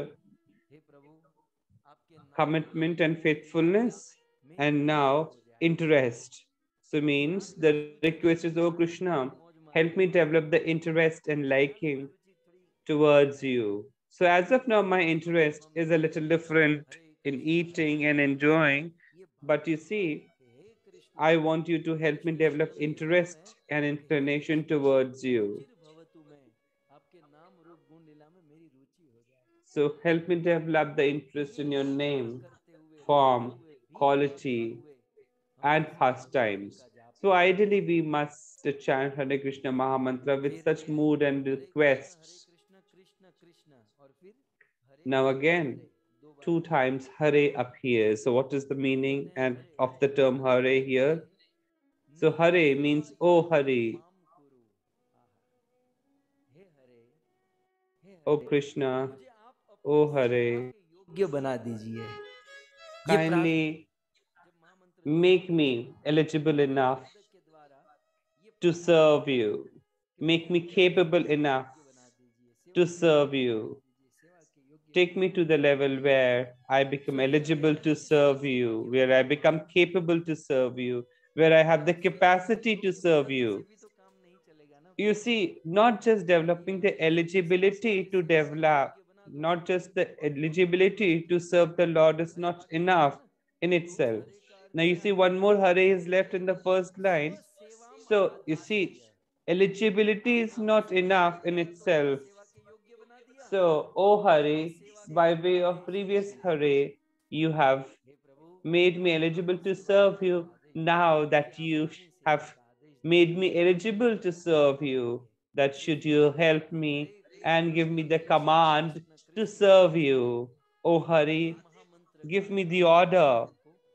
commitment and faithfulness, and now interest. So means the request is, O Krishna, help me develop the interest and liking towards you. So as of now, my interest is a little different in eating and enjoying, but you see, I want you to help me develop interest and inclination towards you. So help me develop the interest in your name, form, quality, and pastimes. So ideally, we must chant Hare Krishna Mahamantra with such mood and requests. Now again, two times Hare appears. So what is the meaning and of the term Hare here? So Hare means, oh Hare, oh Krishna, oh Hare, kindly make me eligible enough to serve you. Make me capable enough to serve you. Take me to the level where I become eligible to serve you, where I become capable to serve you, where I have the capacity to serve you. You see, not just developing the eligibility to develop, not just the eligibility to serve the Lord is not enough in itself. Now you see one more Hare is left in the first line. So you see, eligibility is not enough in itself. So, oh Hare, by way of previous Hare, you have made me eligible to serve you. Now that you have made me eligible to serve you, that should you help me and give me the command to serve you. O Hari, give me the order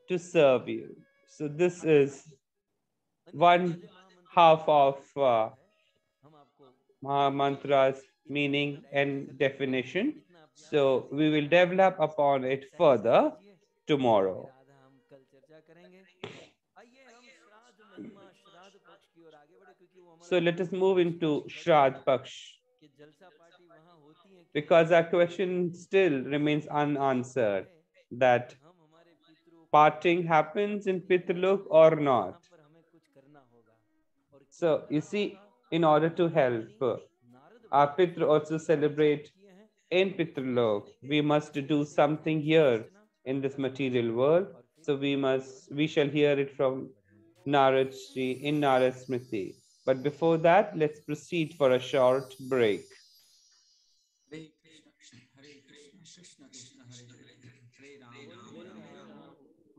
to serve you. So this is one half of Mahamantra's meaning and definition. So we will develop upon it further tomorrow. So let us move into Shraddh Paksh, because our question still remains unanswered, that parting happens in Pitralok or not. So you see, in order to help our Pitra also celebrate in Pitralok, we must do something here in this material world. So we shall hear it from Narad Ji in Narad Smriti. But before that, let's proceed for a short break. Hare Krishna, Hare Krishna, Krishna Krishna, Hare Hare, Hare Ram,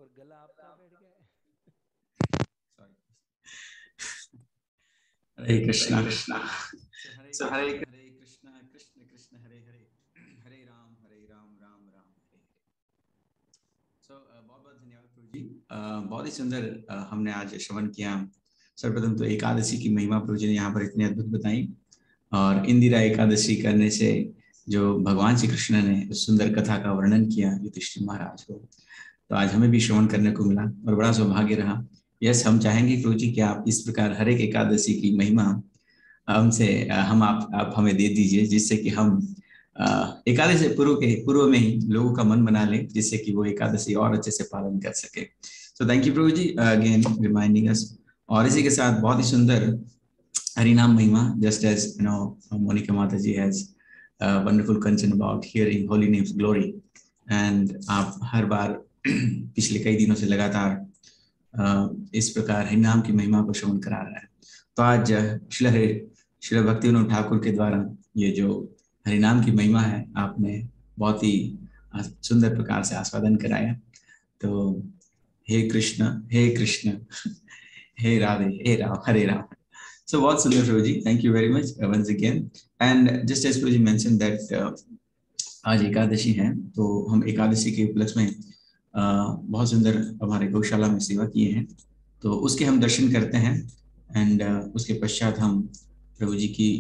और गला आपका बैठ गया है. Sorry. Hare Krishna, Krishna. So Hare Krishna, Krishna Krishna, Hare Hare, Hare Ram, Ram Ram, Hare Hare. So बहुत बहुत धन्यवाद प्रभु जी. बहुत ही सुंदर हमने आज श्रवण किया. सर्वप्रथम तो एकादशी की महिमा प्रभु जी ने यहाँ पर इतनी अद्भुत बताई, और इंदिरा एकादशी करने से जो भगवान श्री कृष्ण ने उस सुंदर कथा का वर्णन किया युधिष्ठिर महाराज को, तो आज हमें भी श्रवण करने को मिला और बड़ा सौभाग्य रहा. यस, हम चाहेंगे प्रभु जी कि आप इस प्रकार हर एक एकादशी की महिमा हमसे आप हमें दे दीजिए, जिससे कि हम एकादशी पूर्व में ही लोगों का मन बना लें, जिससे कि वो एकादशी और अच्छे से पालन कर सके. So thank you Prabhu ji again reminding us. और इसी के साथ बहुत ही सुंदर हरिनाम महिमा, just as you know Monika Mata ji has wonderful concern about hearing holy names glory, and आप हर बार पिछले कई दिनों से लगातार इस प्रकार हरिनाम की महिमा को श्रवण करा रहा है. तो आज श्रील भक्तिविनोद ठाकुर के द्वारा ये जो हरिनाम की महिमा है, आपने बहुत ही सुंदर प्रकार से आस्वादन कराया. तो हे कृष्ण हे राधे, हे राम, हरे राम. So बहुत सुंदर Prabhu ji, thank you very much once again. And just as Prabhu ji mentioned that आज एकादशी है, तो हम एकादशी के उपलक्ष्य में बहुत सुंदर हमारे गौशाला में सेवा किए हैं, तो उसके हम दर्शन करते हैं. एंड उसके पश्चात हम प्रभु जी की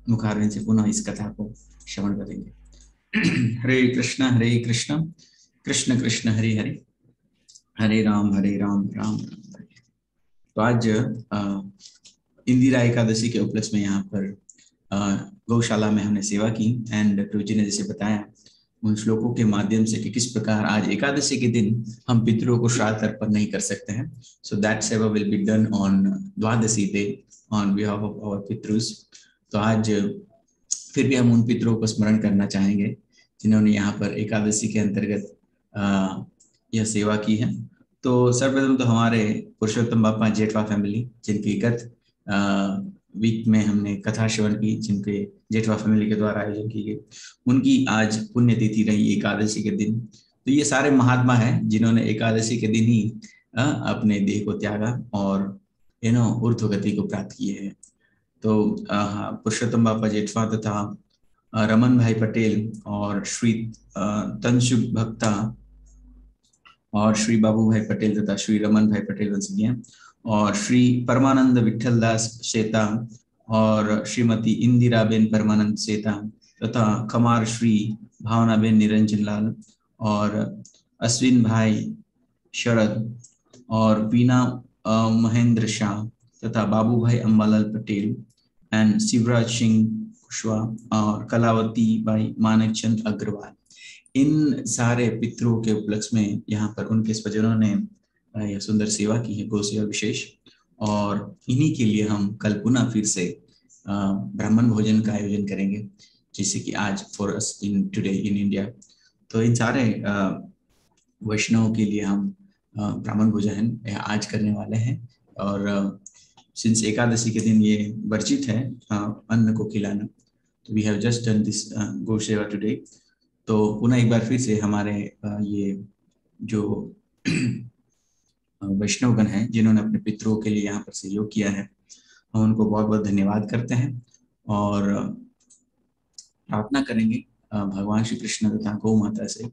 मुखारविंद से पुनः इस कथा को श्रवण करेंगे. हरे कृष्ण कृष्ण कृष्ण हरे हरे, हरे राम राम राम हरे. तो आज इंदिरा एकादशी के उपलक्ष्य में यहाँ पर गौशाला में हमने सेवा की. एंड प्रभु जी ने जैसे बताया उन श्लोकों के माध्यम से कि किस प्रकार आज एकादशी के दिन हम पितरों को श्राद्ध अर्पण नहीं कर सकते हैं. So that seva will be done on Dwadashi day on behalf of our पितृस. तो आज फिर भी हम उन पितरों को स्मरण करना चाहेंगे जिन्होंने यहाँ पर एकादशी के अंतर्गत यह सेवा की है. तो सर्वप्रथम तो हमारे पुरुषोत्तम बापा जेठवा फैमिली, जिनकी गत वीक में हमने कथा श्रवण की, जिनके जेठवा फैमिली के द्वारा आयोजन की गई, उनकी आज पुण्यतिथि रही एकादशी के दिन. तो ये सारे महात्मा हैं जिन्होंने एकादशी के दिन ही अपने देह को त्यागा और ऊर्ध्वगति को प्राप्त किए हैं. तो पुरुषोत्तम बापा जेठवा तथा रमन भाई पटेल और श्री तनसुख भक्ता और श्री बाबू भाई पटेल तथा श्री रमन भाई पटेल वंशीय और श्री परमानंद विठल दास सेता और श्रीमती इंदिराबेन परमानंद सेता तथा खमार श्री भावनाबेन निरंजन लाल और अश्विन भाई शरद और वीना महेंद्र शाह तथा बाबू भाई अम्बालाल पटेल एंड शिवराज सिंह कुशवाहा और कलावती भाई मानकचंद अग्रवाल. इन सारे पितरों के उपलक्ष्य में यहाँ पर उनके स्वजनों ने यह सुंदर सेवा की है, गौ सेवा विशेष. और इन्हीं के लिए हम कल पुनः फिर से ब्राह्मण भोजन का आयोजन करेंगे, जैसे कि आज for us in today in India. तो इन सारे वैष्णवों के लिए हम ब्राह्मण भोजन आज करने वाले हैं. और सिंस एकादशी के दिन ये वर्जित है अन्न को खिलाना, तो we have just done this gau seva today. तो पुनः एक बार फिर से हमारे ये जो वैष्णवगण हैं जिन्होंने अपने पितरों के लिए यहाँ पर सहयोग किया है, हम उनको बहुत बहुत धन्यवाद करते हैं और प्रार्थना करेंगे भगवान श्री कृष्ण तथा गौ माता से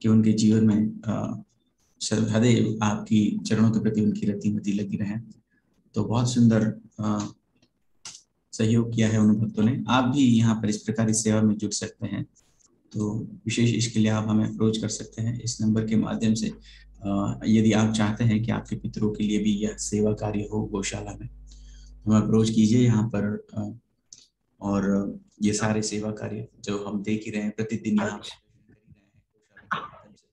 कि उनके जीवन में सदैव आपकी चरणों के प्रति उनकी रतिमति लगी रहे। तो बहुत सुंदर सहयोग किया है उन भक्तों ने। आप भी यहाँ पर इस प्रकार की सेवा में जुड़ सकते हैं, तो विशेष इसके लिए आप हमें अप्रोच कर सकते हैं इस नंबर के माध्यम से। यदि आप चाहते हैं कि आपके पितरों के लिए भी यह सेवा कार्य हो गौशाला में, हमें अप्रोच कीजिए यहाँ पर। और ये सारे सेवा कार्य जो हम देख ही रहे हैं प्रतिदिन यहाँ पर कर ही रहे हैं गौशाला के माध्यम से,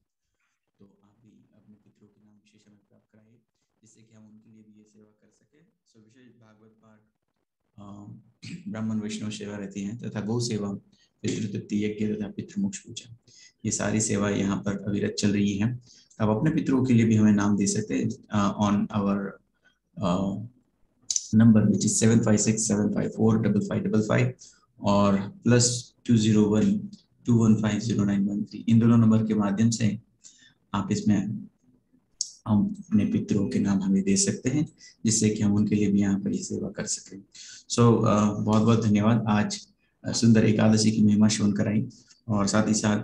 तो आप भी अपने पितरों के नाम विशेष हमें प्राप्त कराइए जिससे कि हम उनके लिए भी ये सेवा कर सके। सो विशेष भागवत पाठ, ब्राह्मण वैष्णव सेवा रहती है तथा गौ सेवा, पितृतृप्ति यज्ञ तथा पितृमोक्ष पूजा, ये सारी सेवा यहाँ पर अविरत चल रही है। आप अपने पितरों के लिए भी हमें नाम दे सकते हैं on our number which is 7567545555 और +20121509113। इन दोनों नंबर के माध्यम से आप इसमें हम अपने पितरों के नाम हमें दे सकते हैं जिससे कि हम उनके लिए भी यहाँ पर सेवा कर सकें। बहुत बहुत धन्यवाद। आज सुंदर एकादशी की महिमा श्रवण कराई और साथ ही साथ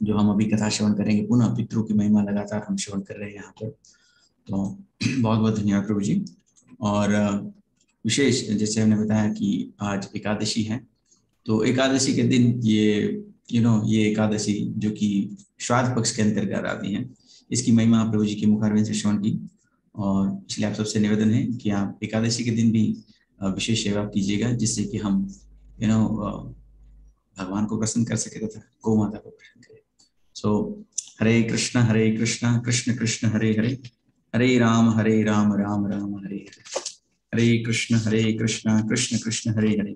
जो हम अभी कथा श्रवण करेंगे, पुनः पितरों की महिमा लगातार हम श्रवण कर रहे हैं यहाँ पर। तो बहुत बहुत धन्यवाद प्रभु जी। और विशेष जैसे हमने बताया कि आज एकादशी है, तो एकादशी के दिन ये ये एकादशी जो कि श्राद्ध पक्ष के अंतर्गत आती है, इसकी महिमा प्रभु जी के मुखारविंद से श्रवण की। और इसलिए आप सबसे निवेदन है कि आप एकादशी के दिन भी विशेष सेवा कीजिएगा जिससे कि हम भगवान को प्रसन्न कर सके तथा गौ माता को प्रसन्न करें। हरे कृष्ण कृष्ण कृष्ण हरे हरे, हरे राम राम राम हरे हरे, हरे कृष्ण कृष्ण कृष्ण हरे हरे,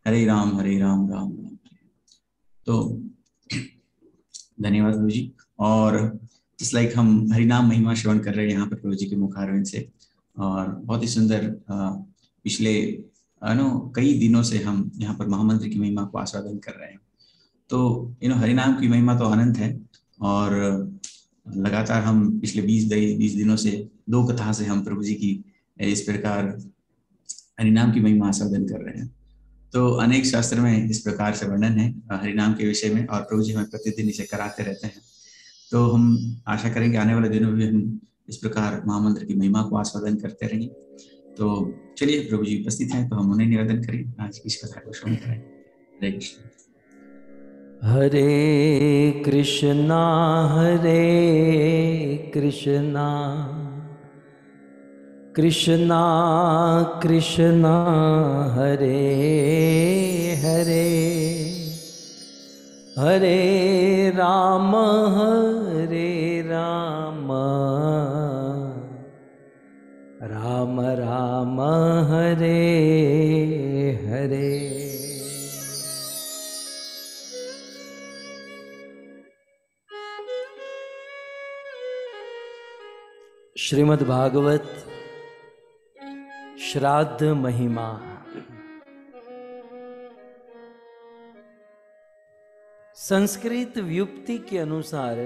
हरे राम राम राम। तो धन्यवाद प्रभु जी। और जिस लाइक हम हरिनाम महिमा श्रवण कर रहे हैं यहाँ पर प्रभु जी के मुखारविंद से, और बहुत ही सुंदर पिछले कई दिनों से हम यहाँ पर महामंत्र की महिमा को आस्वादन कर रहे हैं। तो हरिनाम की महिमा तो अनंत है और लगातार हम पिछले 20 दिनों से 2 कथा से हम प्रभु जी की इस प्रकार हरिनाम की महिमा आस्वादन कर रहे हैं। तो अनेक शास्त्र में इस प्रकार से वर्णन है हरिनाम के विषय में और प्रभु जी हमें प्रतिदिन इसे कराते रहते हैं। तो हम आशा करेंगे आने वाले दिनों में भी हम इस प्रकार महामंत्र की महिमा को आस्वादन करते रहेंगे। तो चलिए प्रभु जी उपस्थित हैं तो हम उन्हें निवेदन करें आज की इस कथा को श्रवण करें। हरे कृष्ण। हरे कृष्णा कृष्णा कृष्णा हरे हरे, हरे राम राम राम हरे हरे। श्रीमद् भागवत श्राद्ध महिमा। संस्कृत व्युक्ति के अनुसार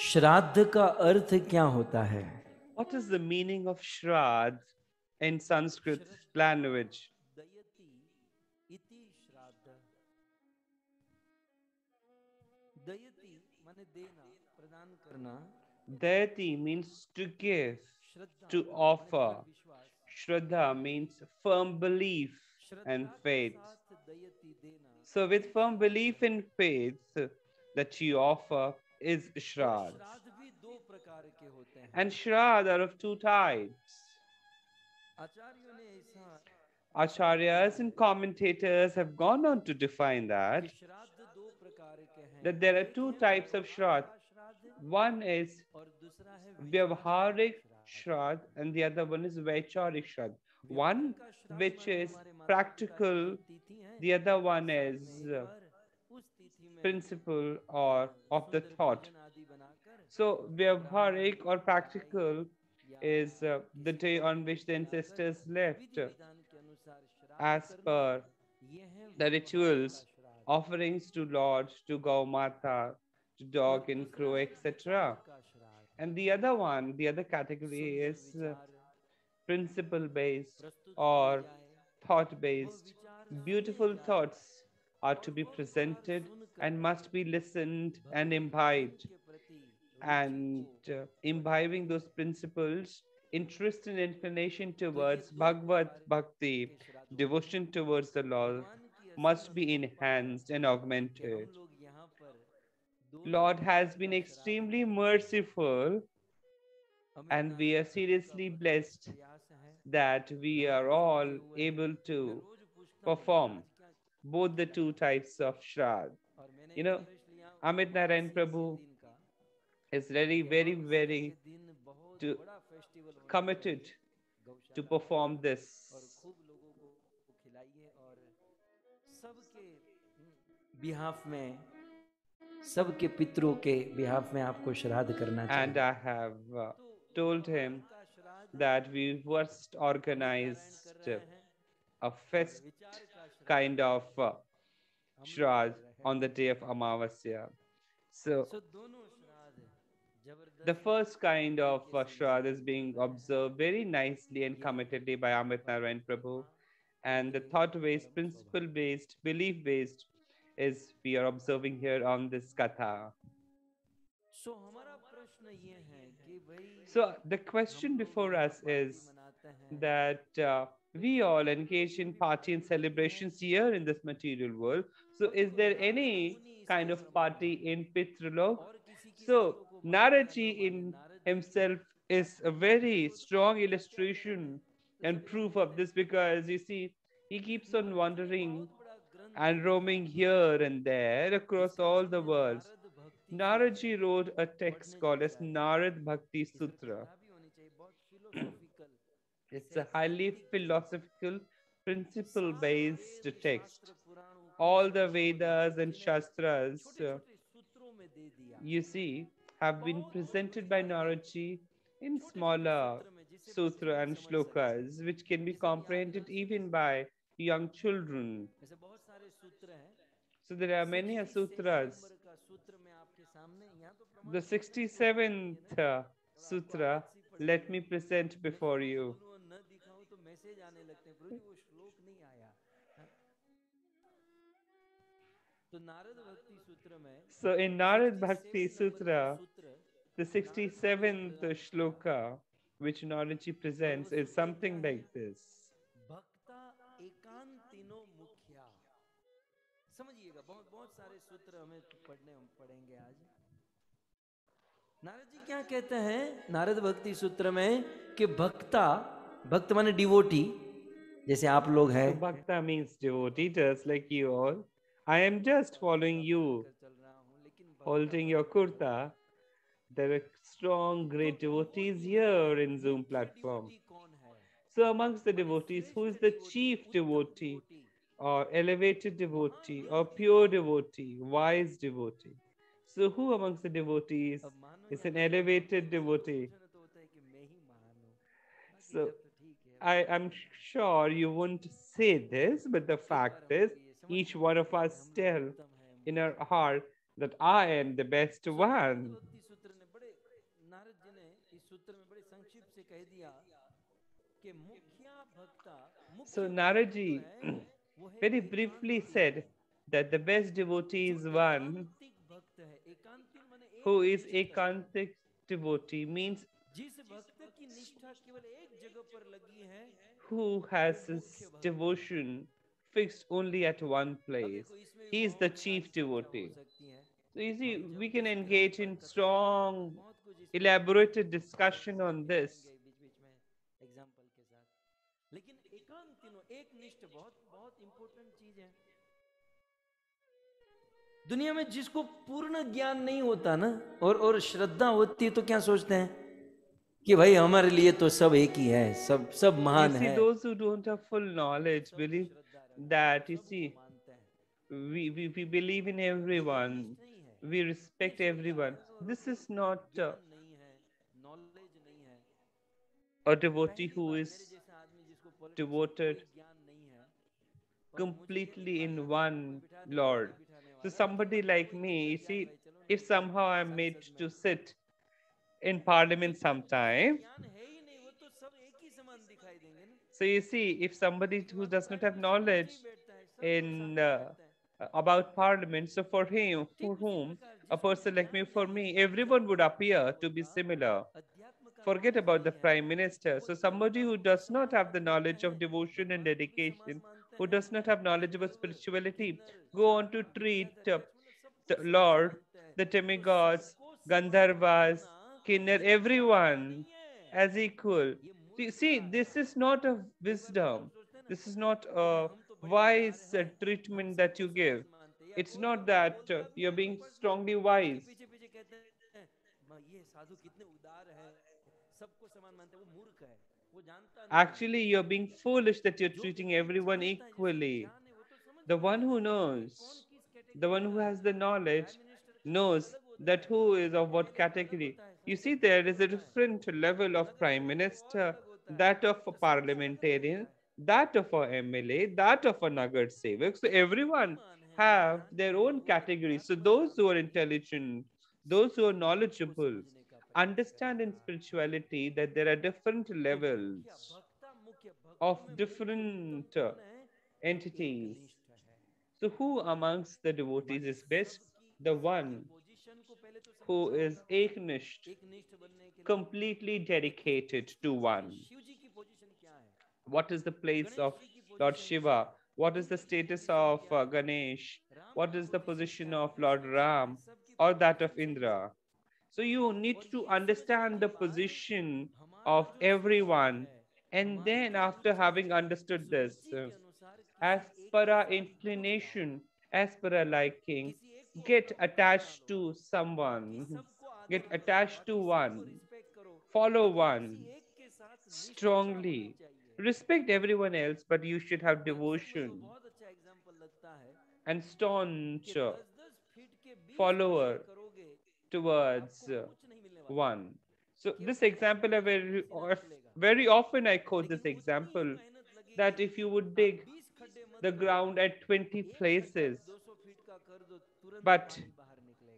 श्राद्ध का अर्थ क्या होता है? What is the meaning of Shraddh in Sanskrit language? दयति इति श्राद्ध। दयति माने देना, प्रदान करना। Dayati means to give, to offer. Shraddha means firm belief and faith. So with firm belief and faith that you offer is Shraddh. And Shraddh are of 2 types. Acharyas and commentators have gone on to define that there are 2 types of Shraddh. One is Vyavharik Shraddh and the other one is Vaicharik Shraddh. One which is practical, the other one is principle or of the thought. So Vyavharik or practical is the day on which the ancestors left as per the rituals offerings to Lord, to Gau Mata, to dog and crow, etc. And the other one, the other category is principle based or thought based. Beautiful thoughts are to be presented and must be listened and imbibed. And imbibing those principles, interest and inclination towards Bhagavad Bhakti, devotion towards the Lord, must be enhanced and augmented. Lord has been extremely merciful, and we are seriously blessed that we are all able to perform both the two types of Shraddh. You know, Amit Narayan Prabhu is very to committed to perform this. Behalf में सबके पितरों के behalf में आपको श्राद्ध करना चाहिए. And I have told him that we first organized a fest kind of Shraddh on the day of Amavasya. So the first kind of Shraddh is being observed very nicely and committedly by Amit Narayan Prabhu. And the thought-based, principle-based, belief-based is we are observing here on this Katha. So the question before us is that we all engage in party and celebrations here in this material world. So is there any kind of party in Pitralok? So Naraji in himself is a very strong illustration and proof of this, because you see, he keeps on wandering and roaming here and there across all the worlds. Naraji wrote a text called as Narad Bhakti Sutra. It's a highly philosophical, principle-based text. All the Vedas and Shastras, you see, have been presented by Naraji in smaller sutra and shlokas, which can be comprehended even by young children. So there are many sutras. The 67th sutra, let me present before you. So in Narad Bhakti Sutra, the 67th shloka which Naraji presents is something like this. समझिएगा, बहुत सारे सूत्र हमें पढ़ेंगे आज. नारद जी क्या कहते हैं नारद भक्ति सूत्र में कि भक्त माने डिवोटी, जैसे आप लोग हैं. So bhakta means devotee, just like you all. I am just following you, holding your kurta. There are strong, great devotees here in Zoom platform. So amongst the devotees, who is the chief devotee, or elevated devotee, or pure devotee, wise devotee? So who amongst the devotees is an elevated devotee? So I am sure you won't say this, but the fact is, each one of us tell in our heart that I am the best one. So Naraji very briefly said that the best devotee is one who is ekantik devotee, means who has his devotion fixed only at one place. He is the chief devotee. So you see, we can engage in strong, elaborated discussion on this. लेकिन एक निष्ठ बहुत important चीज है. दुनिया में जिसको पूर्ण ज्ञान नहीं होता ना, और श्रद्धा होती है, तो क्या सोचते हैं कि भाई हमारे लिए तो सब एक ही है, सब महान है. Those who don't have full knowledge believe that, you see, we believe in everyone, we respect everyone. This is not a devotee who is devoted completely in one Lord. So somebody like me, you see, if somehow I'm made to sit in parliament sometime, so you see, if somebody who does not have knowledge in about parliament, so for him, for whom, a person like me, for me, everyone would appear to be similar. Forget about the prime minister. So somebody who does not have the knowledge of devotion and dedication, who does not have knowledge about spirituality, go on to treat the Lord, the demigods, Gandharvas, Kinnar, everyone as equal. See, this is not a wisdom. This is not a wise treatment that you give. It's not that you're being strongly wise. Actually, you're being foolish that you're treating everyone equally. The one who knows, the one who has the knowledge, knows that who is of what category. You see, there is a different level of prime minister, that of a parliamentarian, that of a MLA, that of a Nagar Sevak. So everyone have their own category. So those who are intelligent, those who are knowledgeable, understand in spirituality that there are different levels of different entities. So, who amongst the devotees is best? The one who is eknisht, completely dedicated to one. What is the place of Lord Shiva? What is the status of Ganesh? What is the position of Lord Ram or that of Indra? So you need to understand the position of everyone. And then, after having understood this, as per our inclination, as per our liking, get attached to someone, get attached to one, follow one strongly. Respect everyone else, but you should have devotion and staunch follower towards one. So this example, very often I quote this example that if you would dig the ground at 20 places, but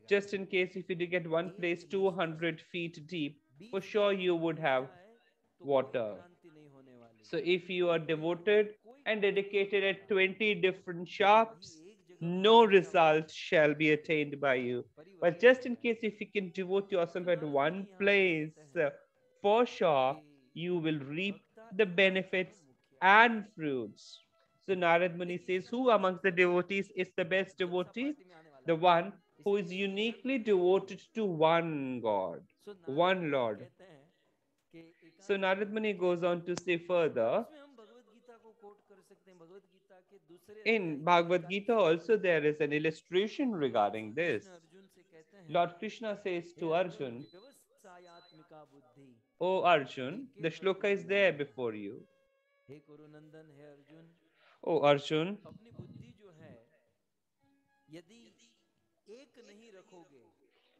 just in case if you dig at one place 200 feet deep, for sure you would have water. So if you are devoted and dedicated at 20 different shops, no result shall be attained by you. But just in case if you can devote yourself at one place, for sure you will reap the benefits and fruits. So Narad Muni says, who amongst the devotees is the best devotee? The one who is uniquely devoted to one God, one Lord. So Narad Muni goes on to say further, in Bhagvat Gita also there is an illustration regarding this. Lord Krishna says to Arjun, O Arjun, the shloka is there before you. O Arjun,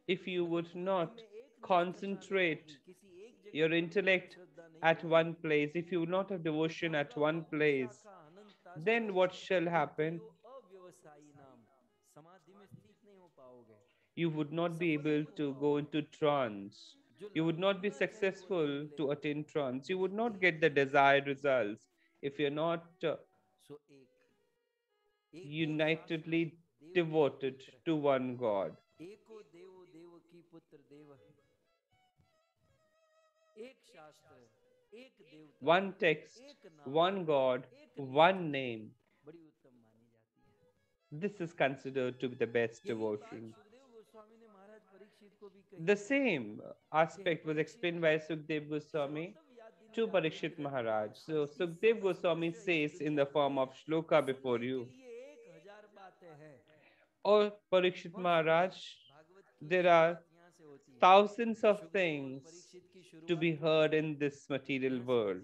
if you would not concentrate your intellect at one place, if you would not have devotion at one place, then what shall happen? You would not be able to go into trance. You would not be successful to attain trance. You would not get the desired results if you're not unitedly devoted to one God. One text, one God, one name. This is considered to be the best devotion. The same aspect was explained by Sukdev Goswami to Parikshit Maharaj. So Sukdev Goswami says in the form of shloka before you, O Parikshit Maharaj, there are thousands of things to be heard in this material world.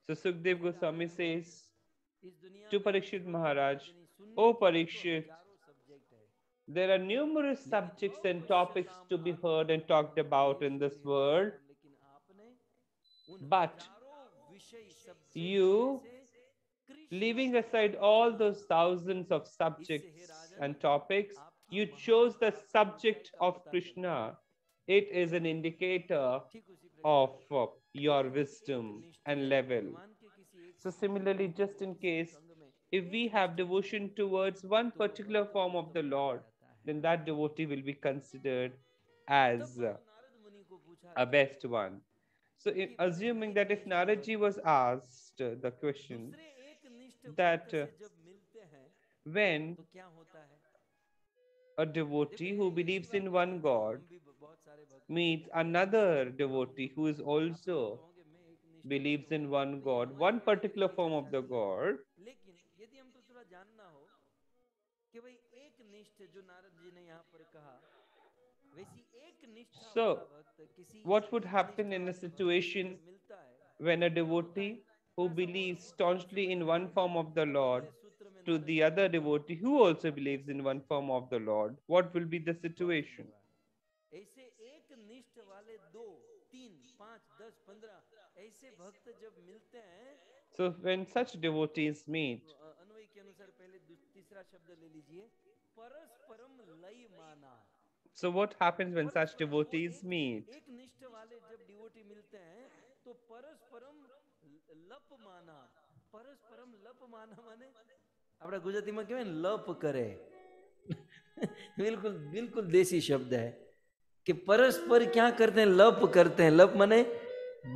So Sukdev Goswami says to Parikshit Maharaj, O Parikshit, there are numerous subjects and topics to be heard and talked about in this world, but you Leaving aside all those thousands of subjects and topics, you chose the subject of Krishna. It is an indicator of your wisdom and level. So, similarly, just in case, if we have devotion towards one particular form of the Lord, then that devotee will be considered as a best one. So, assuming that if Naraji was asked the question that when a devotee who believes in one God meets another devotee who is also believes in one God, one particular form of the God. लेकिन यदि हमको थोड़ा जानना हो कि भाई एक निष्ठ जो नारद जी ने यहाँ पर कहा वैसी एक निष्ठा वाला So, भक्त किसी what would एक happen निष्ठा in a वाले भक्त से situation जब मिलता है when a तो क्या होता है devotee who थोड़ा सा believes और staunchly समझ in one लीजिए form of the अब Lord अगले सूत्र में to Narad the ji other कहते हैं devotee who also believes in one form of the Lord? What will be the बहुत situation? धन्यवाद ऐसे एक निष्ठ वाले 2 3 5 10 15 ऐसे भक्त जब मिलते हैं So, when such devotees meet, अन्वय के अनुसार पहले तीसरा शब्द ले लीजिए परस्परम लय माना so what happens when such परस्परम वो devotees meet? एक निष्ठ वाले जब डिवोटी मिलते हैं तो परस्परम लप माना परस्परम लप माना माने આપણા ગુજરાતીમાં કહેવાય ને લપ કરે बिल्कुल बिल्कुल देसी शब्द है कि परस्पर क्या करते हैं लप माने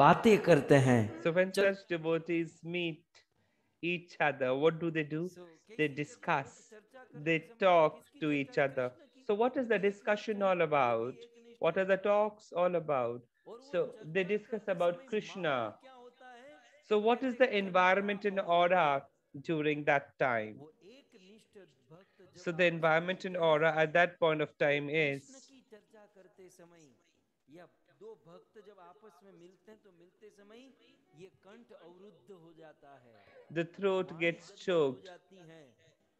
बातें करते हैं So, when such devotees meet each other, what do? They discuss, they talk to each other. So, what is the discussion all about? What are the talks all about? So, they discuss about Krishna. क्या होता है So, what is the environment and aura during that time? वो एक निष्ठ भक्त So, जब the आपस में environment and मिलते aura हैं at that point of तो time कृष्ण is की चर्चा करते समय या दो भक्त जब आपस में मिलते हैं तो मिलते समय ये कंठ अवरुद्ध हो जाता है the throat वाणी gets गदगद हो choked. जाती है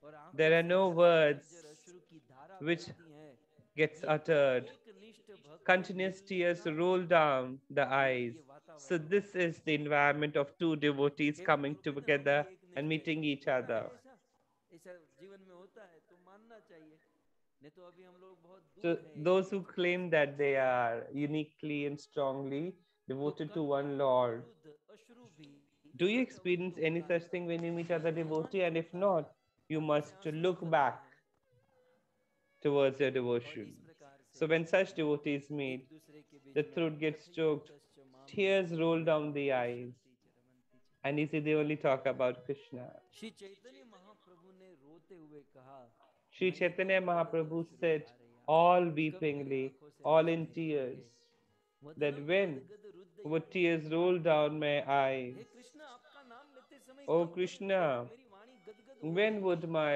और आंखों There are से no झरझर words झरझर अश्रु की धारा which बहती है gets ये uttered. एक निष्ठ भक्त Continuous मिलने tears का roll down the eyes. ये So, वातावरण this is the environment of two devotees कई बार coming लोग कहते हैं हम together भी एक and निष्ठ meeting हैं each होता other. है ऐसा ऐसा जीवन में होता है तो मानना चाहिए नहीं तो अभी हम लोग बहुत So, दूर हैं एक those who निष्ठता claim से that they are uniquely and strongly तो devoted to कंठ one Lord, अवरुद्ध अश्रु भी do you कंठ अवरुद्ध experience any होता such है thing when you meet other devotee? रोमांच And if होता है not, you आंखों से must आंसू look निकलते back हैं towards your और devotion. इस प्रकार से So, when such devotees एक meet, दूसरे के the बीच में throat gets choked, कथयन्तश्च माम tears roll down the eyes, पश्यन्ति च रमन्ति च। and you see they only talk about Krishna. Shri Chaitanya Mahaprabhu ने रोते हुए कहा Sri नयनों Chaitanya गदगद Mahaprabhu अश्रु said, धारया all कब मेरी weepingly, आंखों से all आंसू in tears, निकलेंगे that वदनम when गदगद would हृदयारविंद tears roll down युगलम् my eyes, हे कृष्ण आपका नाम लेते समय oh कब Krishna, मेरी वाणी गदगद हो when रही है would my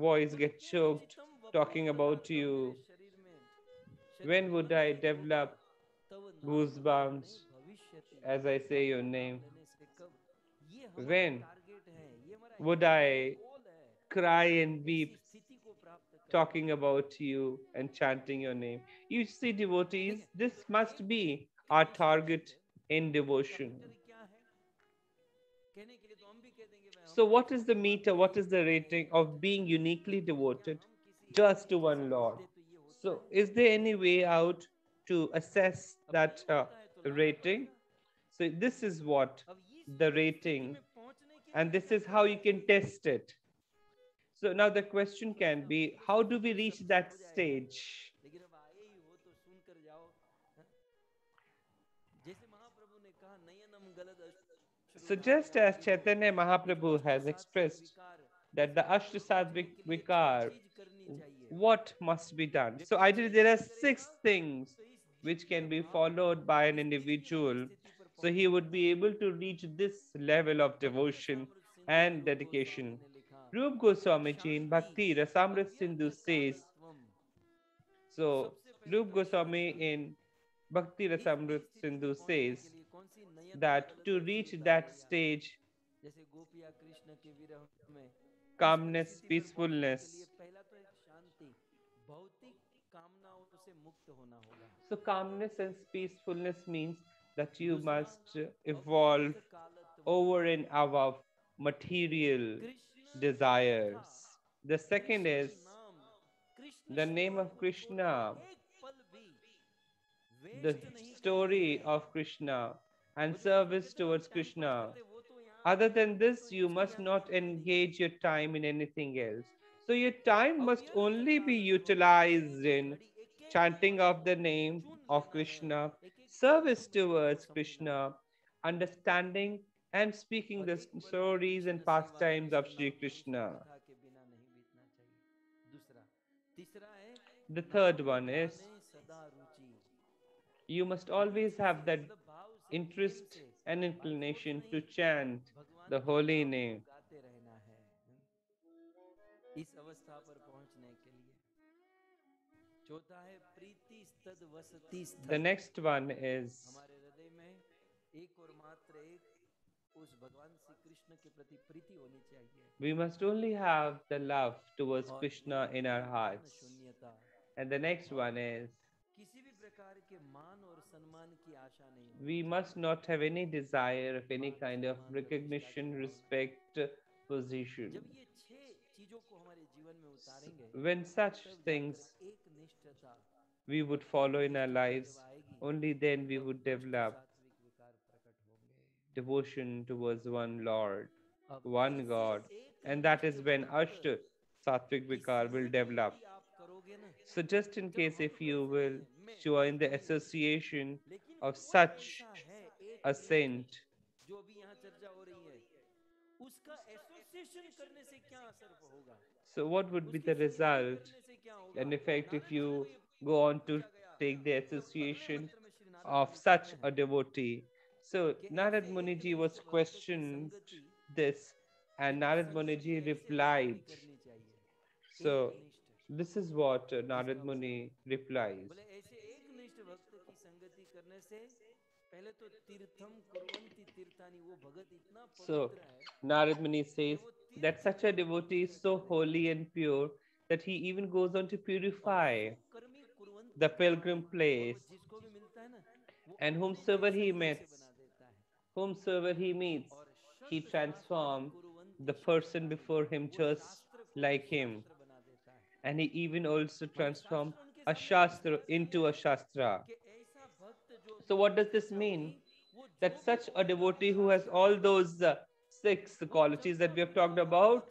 voice बोले get hey choked उचितम वपुर talking about ददातम मेरे you? शरीर में When would I शरीरवन्त होगा develop तब नाम goosebumps लेने भविष्यति as I say your आपका नाम name? लेने से कब ये हमारा When टारगेट है ये हमारा would एम है I गोल है cry and ऐसी weep स्थिति को प्राप्त करना talking about you and chanting your name? You see, ठीक devotees, है this तो must एक be our निष्ठ target भक्त in का devotion. मीटर क्या है कहने के लिए तो हम भी कह देंगे भाई So, हम तो what is the meter? 100 What is एक the निष्ठ हैं rating एक निष्ठ of हैं being uniquely लेकिन क्या devoted हम किसी एक just to निष्ठ से one Lord? मिलते तो ये होता So, है is there any way out to assess अब that नहीं होता है तो लाना rating? पड़ेगा So, this is what अब इस the स्थिति rating, में पहुंचने के and लिए this क्या is how करना you can चाहिए test it. So, now the question थोड़ा can सा be, होंगे how तो do we ये reach सब that हो जाएगा stage? लेकिन अब आए ही हो तो सुन कर जाओ हाँ? जैसे महाप्रभु ने कहा नयनम गलद So, अश्रुधार just as ये जो Chaitanya ये जो Mahaprabhu अष्ट has सात्विक expressed विकार that the इसको Ashta पहुंचने Sattvic के लिए छह Vikar, चीज करनी चाहिए what must be done? So, व्यक्ति ideally, छह there are चीज करेगा 6 things तो इस which दिव्य can be भाव followed by an इस दिव्य वाली individual. स्थिति पर So, पहुंच he would सकता be है able to reach this level of भक्ति devotion रसामृत सिंधु में and रूप गोस्वामी dedication. ने लिखा Rup Goswami ji in Shanti Bhakti Rasamrit अव्यर्थ Sindhu says, कालत्वम so सबसे पहले Rup तो ये Goswami शांति in Bhakti इस Rasamrit स्थिति में Sindhu पहुंचने के says लिए कौन सी नयनम that गलत to अश्रु reach that धारया stage, जैसे गोपिया कृष्ण के विरह में इस calmness, परिस्थिति पर पहुंचने के लिए peacefulness. पहला तो एक शांति भौतिक कामनाओं से मुक्त होना होगा So, calmness and peacefulness means that you दूसरा must evolve अव्यर्थ कालत्वम over and above material desires. The second is the name of Krishna, the story of Krishna, and service towards Krishna. Other than this, you must not engage your time in anything else. So your time must only be utilized in chanting of the name of Krishna, service towards Krishna, understanding and speaking the stories and pastimes of Sri Krishna. The third one is you must always have that interest and inclination to chant the holy name. इस अवस्था पर पहुंचने के लिए चौथा है प्रीति स्तद वसति स्थल. The next one is हमारे हृदय में एक और मात्र एक उस भगवान श्री कृष्ण के प्रति प्रीति होनी चाहिए. we must only have the love towards Krishna in our hearts. And the next one is किसी भी प्रकार के मान और सम्मान की आशा नहीं. we must not have any desire of any kind of recognition, respect, position. जब ये छह चीजों को हमारे जीवन में उतारेंगे, When such things एक निष्ठता we would follow in our lives, only then we would develop devotion towards one Lord, one God, and that is when Ashta Sattvic Vikar will develop. So just in case if you will join the association of such a saint, जो अभी यहाँ चर्चा हो रही है, उसका association करने से क्या असर होगा? so what would be the result and effect if you go on to take the association of such a devotee? So Narad Muniji was questioned this, and Narad Muniji replied. So this is what Narad Muni replies. So Narad Muni says that such a devotee is so holy and pure that he even goes on to purify the pilgrim place, and whomsoever he meets, he transforms the person before him just like him. And he even also transforms a Shastra into a Shastra. So what does this mean? That such a devotee who has all those 6 qualities that we have talked about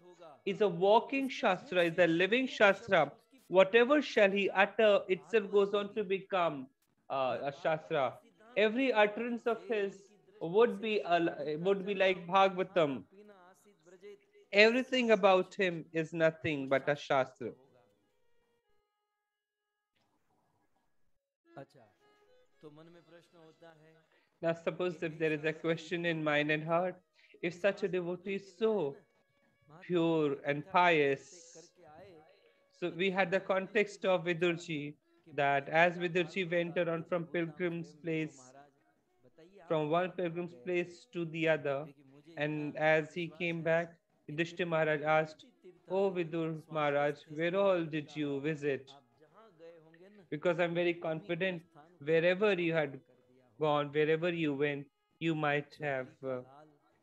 is a walking Shastra, is a living Shastra. Whatever shall he utter itself goes on to become a Shastra. Every utterance of his would be like Bhagvatam. Everything about him is nothing but a Shastra. Now suppose if there is a question in mind and heart, if such a devotee is so pure and pious. So we had the context of Vidurji, that as Vidurji went around from pilgrim's place, from one pilgrim's place to the other, and as he came back, Yudhishthira Maharaj asked, "Oh Vidur Maharaj, where all did you visit? Because I'm very confident wherever you had gone, wherever you went, you might have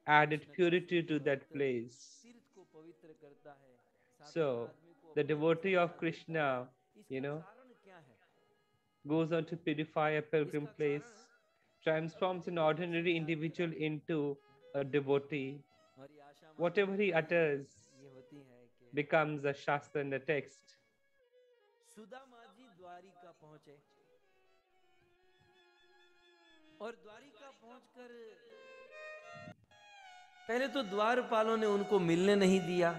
added purity to that place." So the devotee of Krishna, goes on to purify a pilgrim place, transforms an ordinary individual into a devotee. Whatever he utters becomes a Shastra and a text. और द्वारिका पहुंचकर पहले तो द्वारपालों ने उनको मिलने नहीं दिया.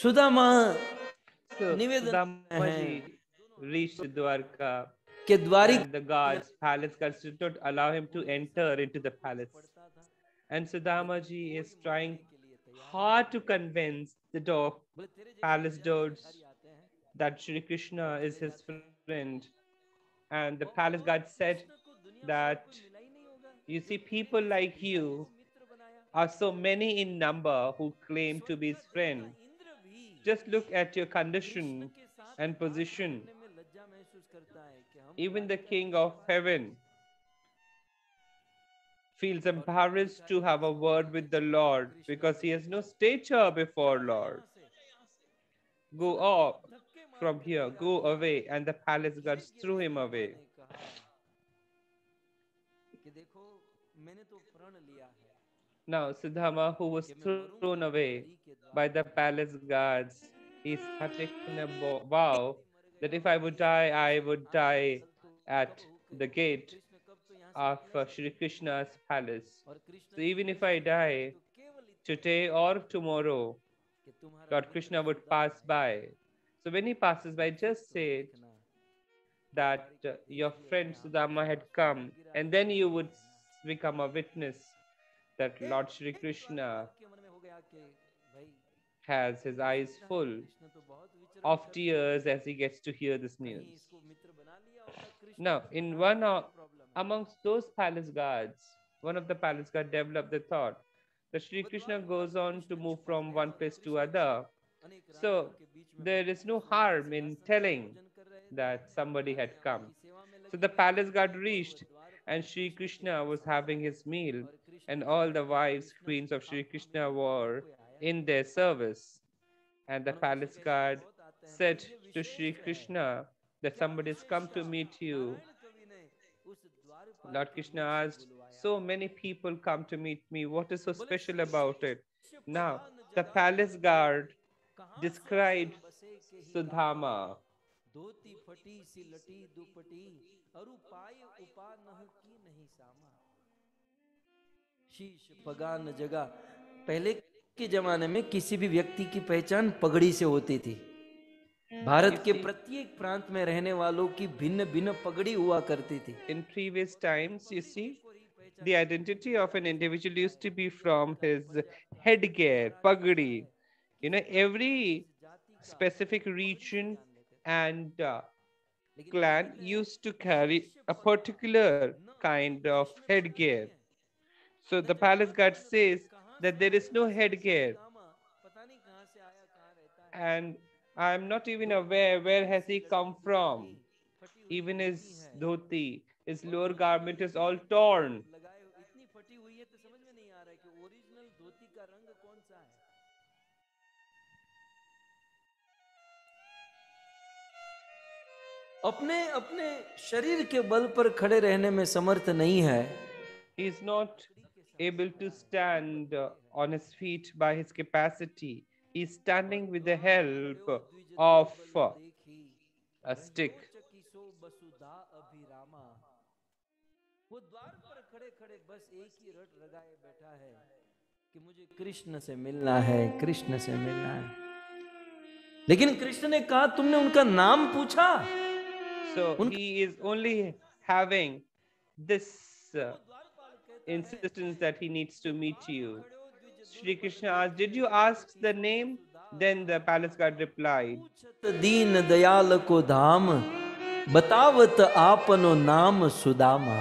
सुदामा निवेदन reached Dwarka, and the guards, palace guards did not allow him to enter into the palace. And Sudamaji is trying hard to convince the palace doors that Shri Krishna is his friend. And the palace guard said that, you see, people like you are so many in number who claim to be his friend. Just look at your condition and position. Even the king of heaven feels embarrassed to have a word with the Lord because he has no stature before Lord. Go up from here, go away, and the palace guards threw him away. Now Siddhama, who was thrown away by the palace guards, he had taken a vow that if I would die at the gate of Shri Krishna's palace. So even if I die today or tomorrow, Lord Krishna would pass by. So when he passes by, just say that your friend Sudama had come, and then you would become a witness that Lord Shri Krishna has his eyes full of tears as he gets to hear this news. Now, in amongst those palace guards, one of the palace guards developed the thought that Shri Krishna goes on to move from one place to other. So there is no harm in telling that somebody had come. So the palace guard reached, and Shri Krishna was having his meal, and all the wives, queens of Shri Krishna were in their service. And the palace guard said to Shri Krishna that somebody has come to meet you. Lord Krishna asked, so many people come to meet me. What is so special about it? Now, the palace guard described Sudama. पहले के जमाने में किसी भी व्यक्ति की पहचान पगड़ी से होती थी। भारत के प्रत्येक प्रांत में रहने वालों की भिन्न भिन्न पगड़ी हुआ करती थी। In previous times, you see, the identity of an individual used to be from his headgear, pagadi. You know, every specific region and clan used to carry a particular kind of headgear. So the palace guard says that there is no headgear, and I am not even aware where has he come from. Even his dhoti, his lower garment is all torn. अपने अपने शरीर के बल पर खड़े रहने में समर्थ नहीं है। He is not able to stand on his feet by his capacity. He is standing with the help of a stick. वो द्वार पर खड़े खड़े बस एक ही रट लगाए बैठा है कि मुझे कृष्ण से मिलना है, कृष्ण से मिलना है। लेकिन कृष्ण ने कहा तुमने उनका नाम पूछा? So he is only having this insistence that he needs to meet you. Shri Krishna asked, did you ask the name? Then the palace guard replied, Deen Dayal को धाम बतावत आपनो नाम सुदामा।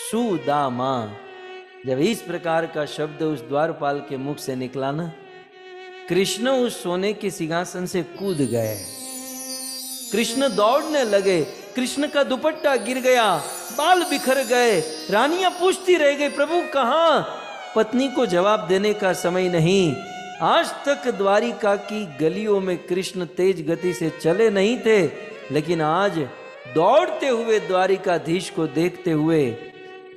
सुदामा, जब इस प्रकार का शब्द उस द्वारपाल के मुख से निकला ना, कृष्ण उस सोने के सिंहासन से कूद गए। कृष्ण दौड़ने लगे, कृष्ण का दुपट्टा गिर गया, बाल बिखर गए, रानियां पूछती रह गई प्रभु कहां? पत्नी को जवाब देने का समय नहीं। आज तक द्वारिका की गलियों में कृष्ण तेज गति से चले नहीं थे, लेकिन आज दौड़ते हुए द्वारिकाधीश को देखते हुए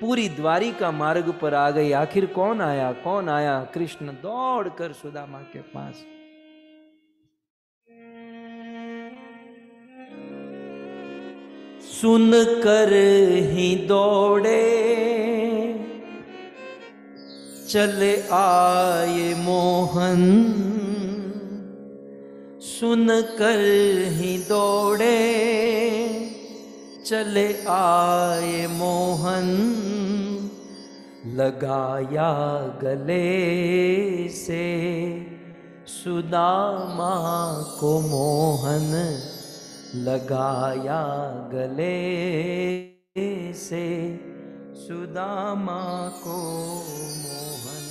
पूरी द्वारिका मार्ग पर आ गई। आखिर कौन आया, कौन आया? कृष्ण दौड़कर सुदामा के पास। सुनकर ही दौड़े चले आए मोहन, सुनकर ही दौड़े चले आए मोहन, लगाया गले से सुदामा को मोहन, लगाया गले से सुदामा को मोहन।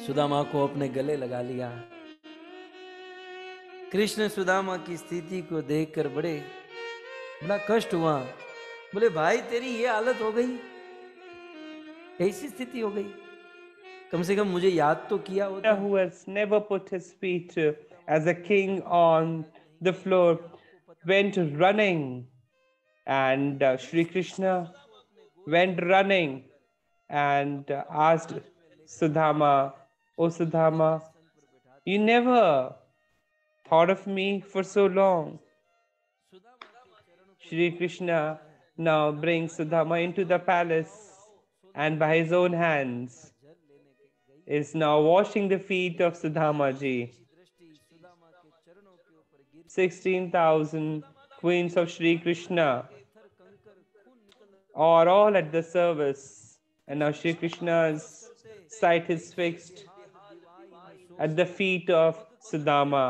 सुदामा को अपने गले लगा लिया। कृष्ण सुदामा की स्थिति को देखकर बड़ा कष्ट हुआ। बोले भाई तेरी ये हालत हो गई, ऐसी स्थिति हो गई, कम से कम मुझे याद तो किया होता। Who has never put his feet as a king on the floor went running, and Sri Krishna went running and asked Sudama, "O Sudama, you never thought of me for so long." Sri Krishna now brings Sudama into the palace and by his own hands is now washing the feet of Sudamaji. 16,000 queens of Sri Krishna are all at the service, and now Sri Krishna's sight is fixed at the feet of Sudama,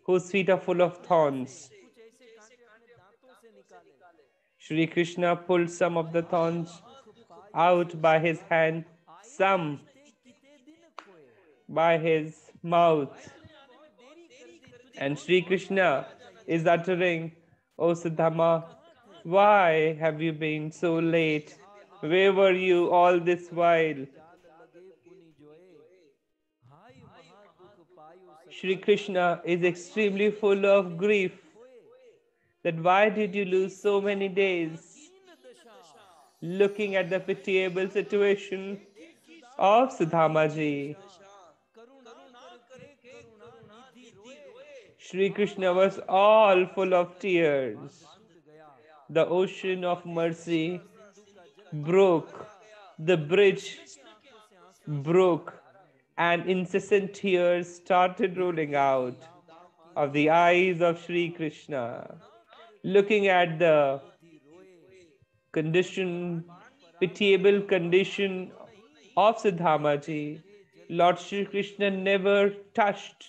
whose feet are full of thorns. Sri Krishna pulled some of the thorns out by his hand, some by his mouth. And Sri Krishna is uttering, "O Sudama, why have you been so late? Where were you all this while?" Sri Krishna is extremely full of grief that why did you lose so many days, looking at the pitiable situation of Sudamaji. Sri Krishna was all full of tears. The ocean of mercy broke, the bridge broke, and incessant tears started rolling out of the eyes of Sri Krishna. Looking at the condition, pitiable condition of Sudamaji, Lord Sri Krishna never touched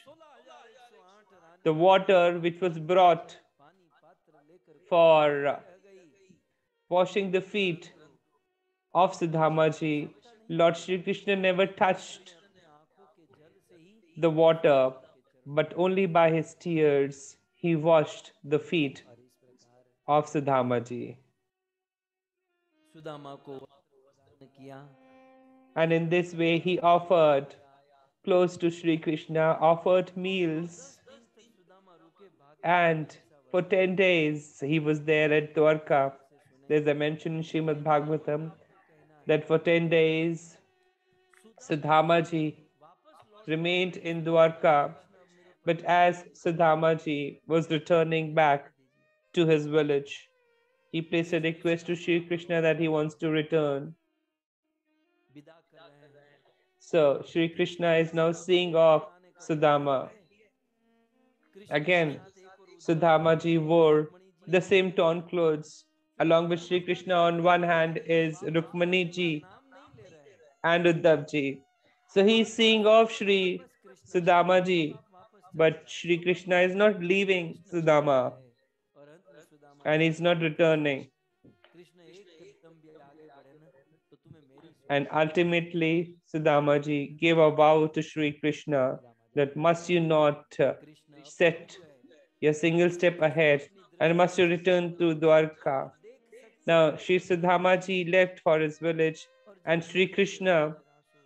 the water which was brought for washing the feet of Sudamaji. Lord Sri Krishna never touched the water, but only by his tears he washed the feet of Sudamaji. And in this way he offered close to Sri Krishna, offered meals, and for 10 days he was there at Dwarka. There's a mention in Shrimad Bhagavatam that for 10 days Sudamaji remained in Dwarka, but as Sudamaji was returning back to his village, he placed a request to Sri Krishna that he wants to return. So Sri Krishna is now seeing off Sudama. Again, Sudamaji wore the same torn clothes. Along with Sri Krishna on one hand is Rukmaniji and Uddhavji. So he is seeing off Sri Sudamaji, but Sri Krishna is not leaving Sudama and he's not returning. And ultimately, Sudamaji gave a vow to Sri Krishna that must you not set your single step ahead and must you return to Dwarka. Now, Sri Sudamaji left for his village and Sri Krishna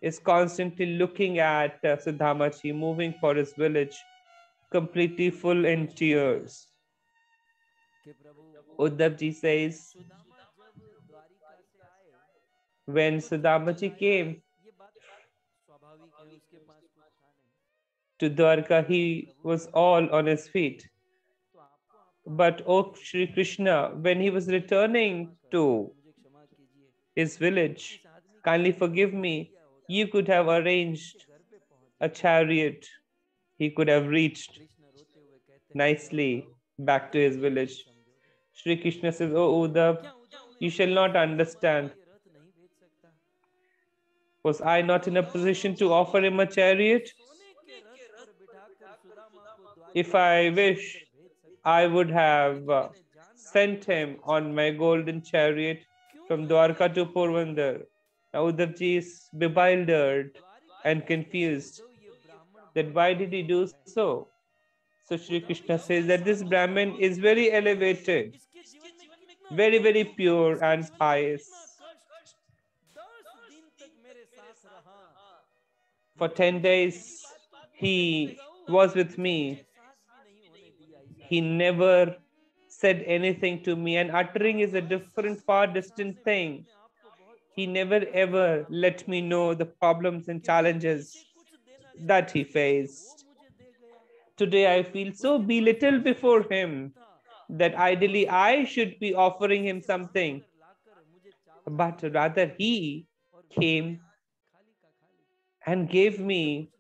is constantly looking at Sudamaji moving for his village, completely full in tears. Uddhavji says, when Sudamaji came to Dwarka, he was all on his feet. But O Sri Krishna, when he was returning to his village, kindly forgive me, you could have arranged a chariot. He could have reached nicely back to his village. Sri Krishna says, "Oh Uddhav, you shall not understand. Was I not in a position to offer him a chariot? If I wish, I would have sent him on my golden chariot from Dwarka to Porvandar." Now Uddhavji is bewildered and confused that why did he do so? So Sri Krishna says that this Brahmin is very elevated. very, very pure and pious. For 10 days, he was with me. He never said anything to me, and uttering is a different, far distant thing. He never ever let me know the problems and challenges that he faced. Today I feel so belittled before him that ideally I should be offering him something, but rather he came and gave me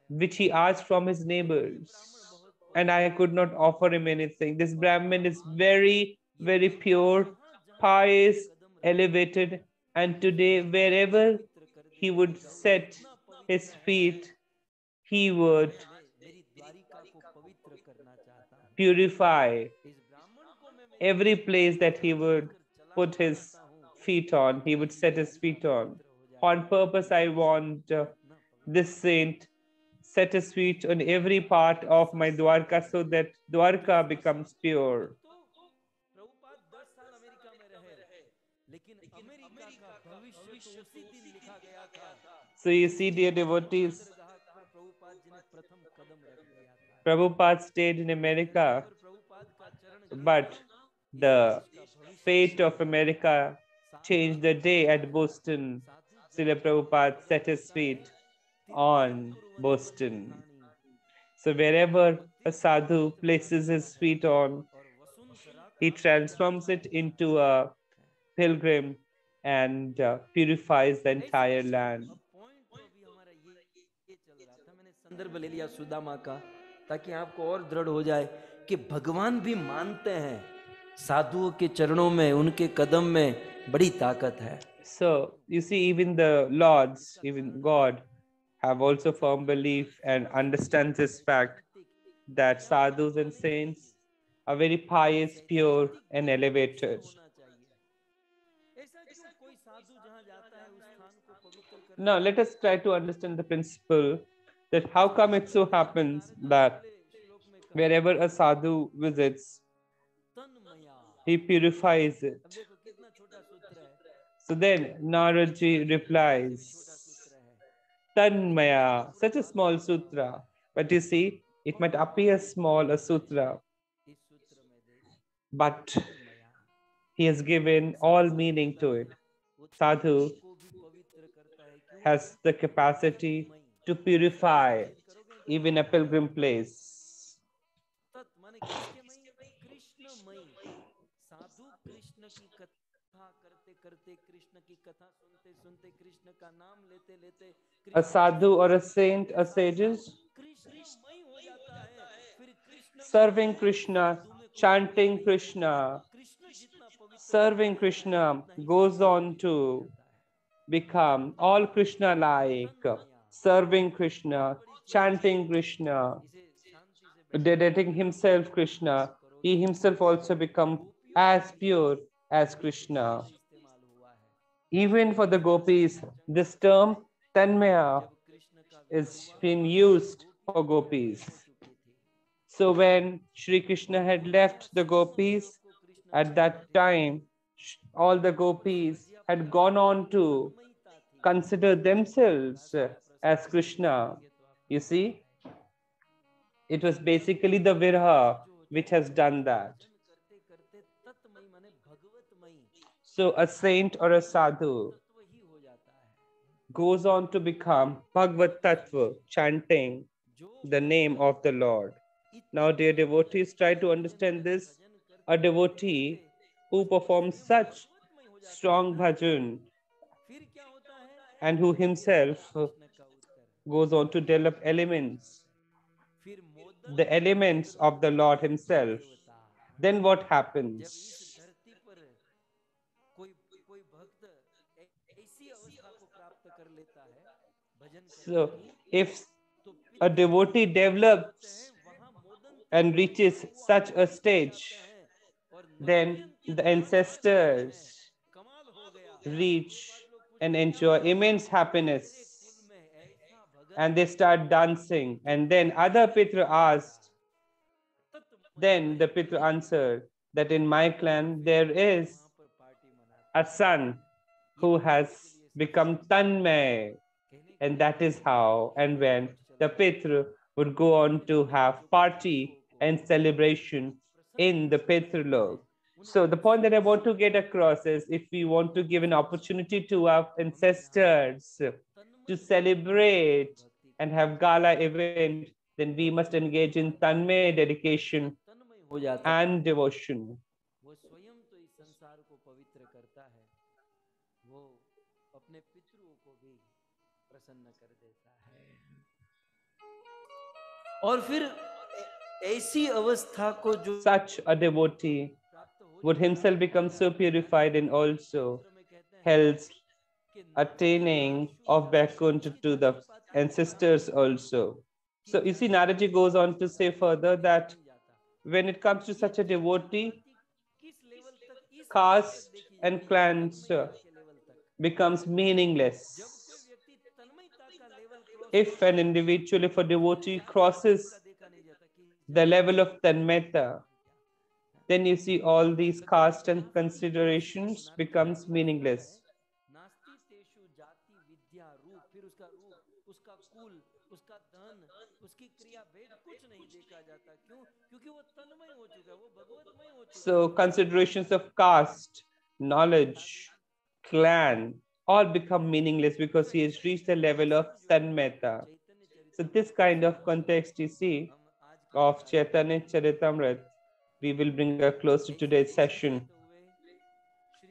which he asked from his neighbors, and I could not offer him anything. This Brahmin is very, very pure, pious, elevated, and today wherever he would set his feet, he would purify every place that he would put his feet on, he would set his feet on. On purpose, I want this saint set his feet on every part of my Dwarka so that Dwarka becomes pure. So you see, dear devotees, Prabhupada stayed in America, but the fate of America changed the day at Boston. Srila Prabhupada set his feet on Boston. So wherever a sadhu places his feet on, he transforms it into a pilgrim and purifies the entire land. संदर्भ ले लिया सुदामा का ताकि आपको और दृढ़ हो जाए कि भगवान भी मानते हैं साधुओं के चरणों में, उनके कदम में बड़ी ताकत है. So you see, even the lords, even God, have also firm belief and understands this fact that sadhus and saints are very pious, pure, and elevated. Now let us try to understand the principle that how come it so happens that wherever a sadhu visits, he purifies it. So then Naradji replies, Tanmaya, such a small sutra. But you see, it might appear small, a sutra, but he has given all meaning to it. Sadhu has the capacity to purify even a pilgrim place. A sadhu or a saint, a sages, serving Krishna, chanting Krishna, serving Krishna goes on to become all Krishna-like, serving Krishna, chanting Krishna, dedicating himself Krishna. He himself also becomes as pure as Krishna. Even for the gopis, this term Tanmaya is being used for gopis. So when Sri Krishna had left the gopis, at that time, all the gopis had gone on to consider themselves as Krishna. You see, it was basically the Viraha which has done that. So a saint or a sadhu goes on to become Bhagvat Tattva, chanting the name of the Lord. Now, dear devotees, try to understand this. A devotee who performs such strong bhajan and who himself goes on to develop elements, the elements of the Lord himself, then what happens? So, if a devotee develops and reaches such a stage, then the ancestors reach and enjoy immense happiness and they start dancing. And then other Pitra asked, then the Pitra answered that in my clan there is a son who has become Tanmay. And that is how and when the Pitru would go on to have party and celebration in the Pitrulok. So the point that I want to get across is, if we want to give an opportunity to our ancestors to celebrate and have gala event, then we must engage in Tanmay dedication and devotion. वो स्वयं तो इस संसार को पवित्र करता है, वो अपने पितरों को भी प्रसन्न कर देता है। और फिर ऐसी अवस्था को जो such a devotee would himself become so purified and also helps attaining of Vaikuntha to the ancestors also. So you see, Naraji goes on to say further that when it comes to such a devotee, caste and clans becomes meaningless. If an individual, if a devotee crosses the level of Tanmeta, then you see all these caste and considerations becomes meaningless. So considerations of caste, knowledge, clan, all become meaningless because he has reached the level of Tanmeta. So this kind of context you see of Chaitanya Charitamrut, we will bring a close to today's session.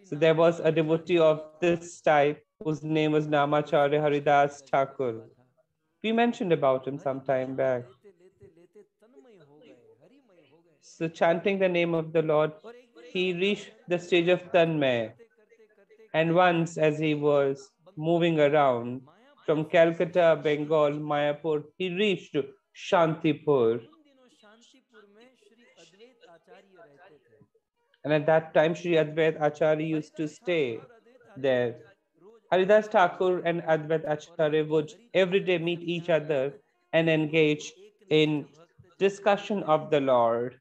So there was a devotee of this type whose name was Namacharya Haridas Thakur. We mentioned about him some time back. So chanting the name of the Lord, he reached the stage of Tanmay. And once as he was moving around from Calcutta, Bengal, Mayapur, he reached Shantipur. And at that time, Sri Advait Acharya used to stay there. Haridas Thakur and Advait Acharya would every day meet each other and engage in discussion of the Lord.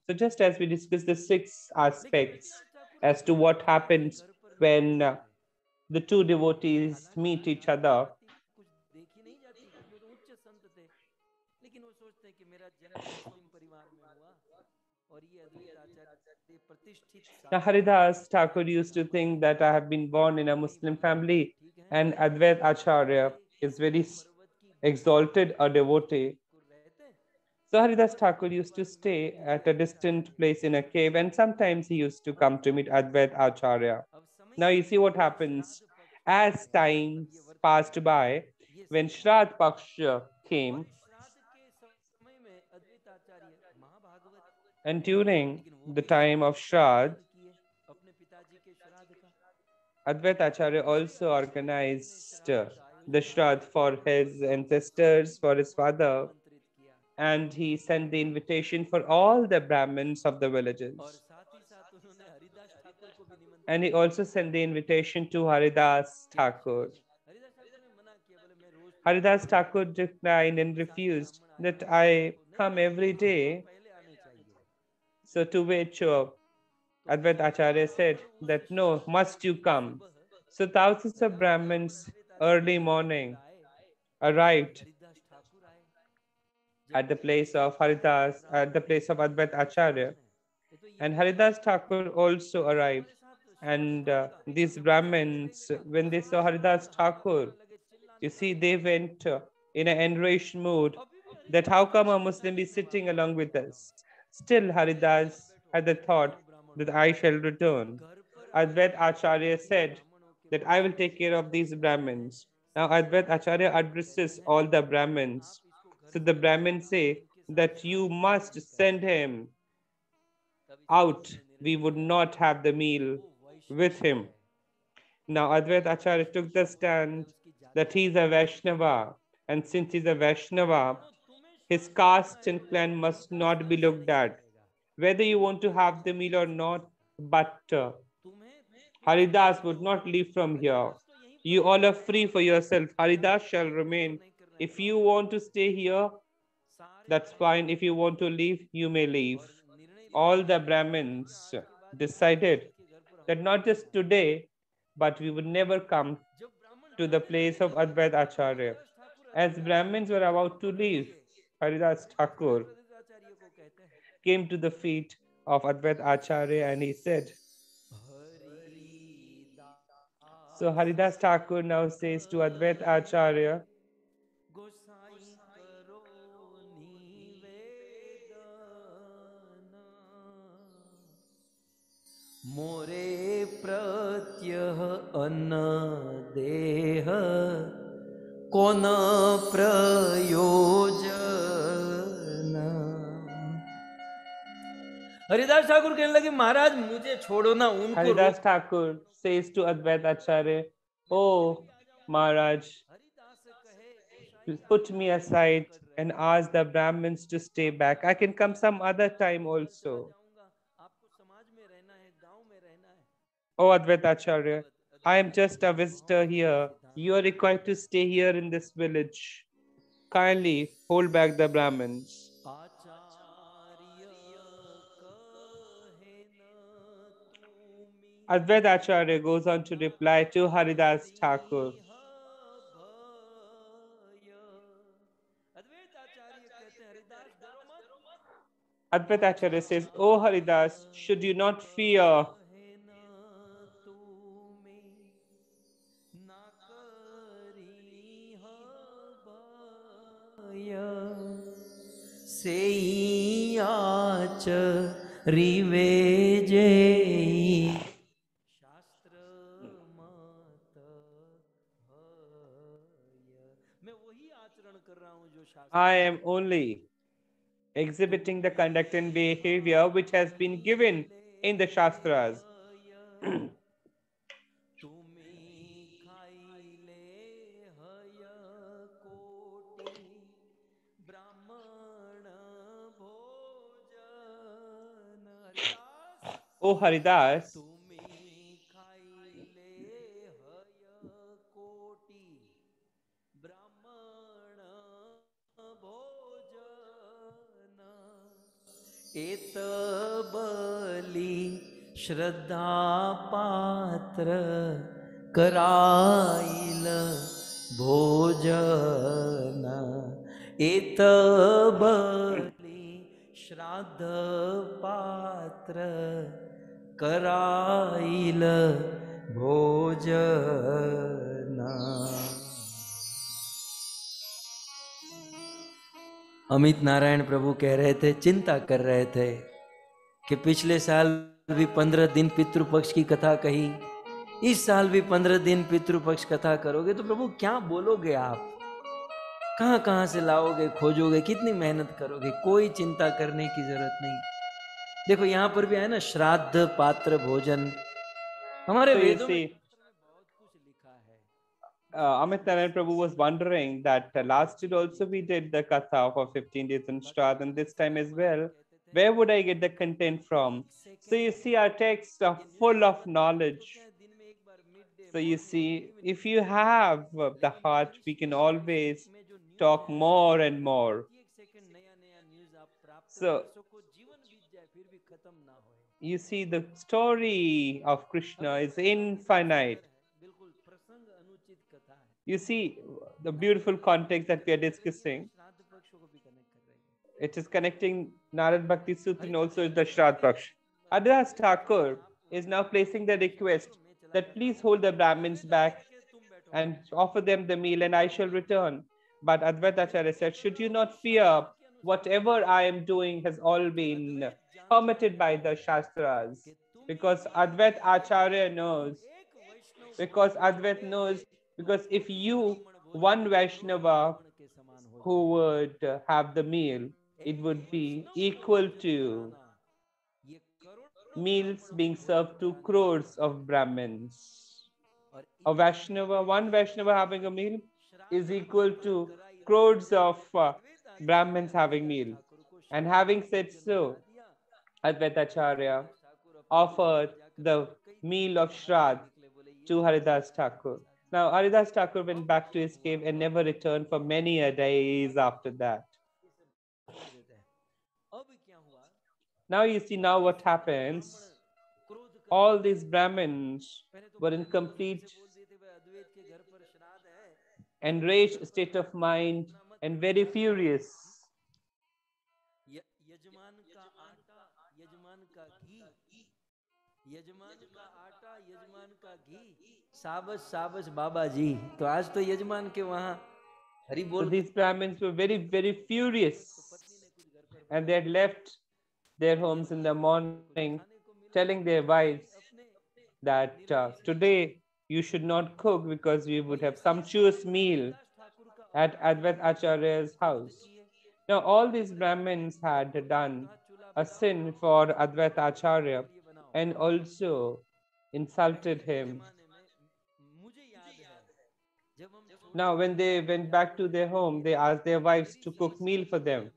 So just as we discussed the 6 aspects as to what happens when the two devotees meet each other, now, Haridas Thakur used to think that I have been born in a Muslim family and Advait Acharya is very exalted a devotee. So Haridas Thakur used to stay at a distant place in a cave, and sometimes he used to come to meet Advait Acharya. Now you see what happens. As time passed by, when Shraddh Paksha came, and during the time of Shraddh, Advait Acharya also organized the Shraddh for his ancestors, for his father, and he sent the invitation for all the Brahmins of the villages. And he also sent the invitation to Haridas Thakur. Haridas Thakur declined and refused that I come every day. So to which Advait Acharya said that no, must you come. So thousands of Brahmins early morning arrived at the place of Haridas, at the place of Advait Acharya. And Haridas Thakur also arrived. And these Brahmins, when they saw Haridas Thakur, you see, they went in an enraged mood that how come a Muslim is sitting along with us? Still, Haridas had the thought that I shall return. Advait Acharya said that I will take care of these Brahmins. Now, Advait Acharya addresses all the Brahmins. So the Brahmins say that you must send him out. We would not have the meal with him. Now, Advait Acharya took the stand that he is a Vaishnava, and since he is a Vaishnava, his caste and clan must not be looked at, whether you want to have the meal or not. But Haridas would not leave from here. You all are free for yourself. Haridas shall remain. If you want to stay here, That's fine. If you want to leave, you may leave. All the Brahmins decided that not just today, but we would never come to the place of Advait Acharya. As Brahmins were about to leave, Haridas Thakur came to the feet of Advait Acharya and he said, so Haridas Thakur now says to Advait Acharya, मोरे प्रत्यह अन्न देह कौन प्रयोजन। हरिदास ठाकुर कहने लगे महाराज मुझे छोड़ो ना, उनको Haridas Thakur says to Advait Acharya, oh Maharaj, put me aside and ask the Brahmins to stay back. I can come some other time also. Oh Advait Acharya, I am just a visitor here. You are required to stay here in this village. Kindly hold back the Brahmins. Advait Acharya goes on to reply to Haridas Thakur. Advait Acharya says, oh Haridas, should you not fear? I am only exhibiting the conduct and behavior which has been given in the Shastras. Oh Haridas, एत बलि श्रद्धा पात्र कराइल भोजन। एत बलि श्राद्ध पात्र कराइल भोजन। अमित नारायण प्रभु कह रहे थे, चिंता कर रहे थे कि पिछले साल भी 15 दिन पितृपक्ष की कथा कही, इस साल भी 15 दिन पितृपक्ष कथा करोगे तो प्रभु क्या बोलोगे आप, कहां कहां से लाओगे, खोजोगे, कितनी मेहनत करोगे। कोई चिंता करने की जरूरत नहीं। देखो यहां पर भी है ना, श्राद्ध पात्र भोजन, हमारे वेदों में Amit Narayan Prabhu was wondering that last year also we did the Katha for 15 days in Shraddh, and this time as well. Where would I get the content from? So you see, our texts are full of knowledge. So you see, if you have the heart, we can always talk more and more. So you see, the story of Krishna is infinite. You see the beautiful context that we are discussing. It is connecting Narad Bhakti Sutra and also the Shraddh Paksh. Haridas Thakur is now placing the request that please hold the Brahmins back and offer them the meal and I shall return. But Advait Acharya said, should you not fear, whatever I am doing has all been permitted by the Shastras. Because Advait Acharya knows, because if you, one Vaishnava who would have the meal, it would be equal to meals being served to crores of Brahmins. A Vaishnava, one Vaishnava having a meal is equal to crores of Brahmins having meal. And having said so, Advait Acharya offered the meal of Shraddh to Haridas Thakur. Now, Haridas Thakur went back to his cave and never returned for many a days after that. Now you see, now what happens? All these Brahmins were in complete enraged state of mind and very furious. यजमान का आटा यजमान का घी, यजमान का आटा यजमान का घी, साबस साबस बाबा जी। तो आज तो यजमान के वहां हरि बोल। So these Brahmins were very furious, and they had left their homes in the morning, telling their wives that today you should not cook because we would have sumptuous meal at Advait Acharya's house. Now all these Brahmins had done a sin for Advait Acharya and also insulted him. Now when they went back to their home, they asked their wives to cook meal for them.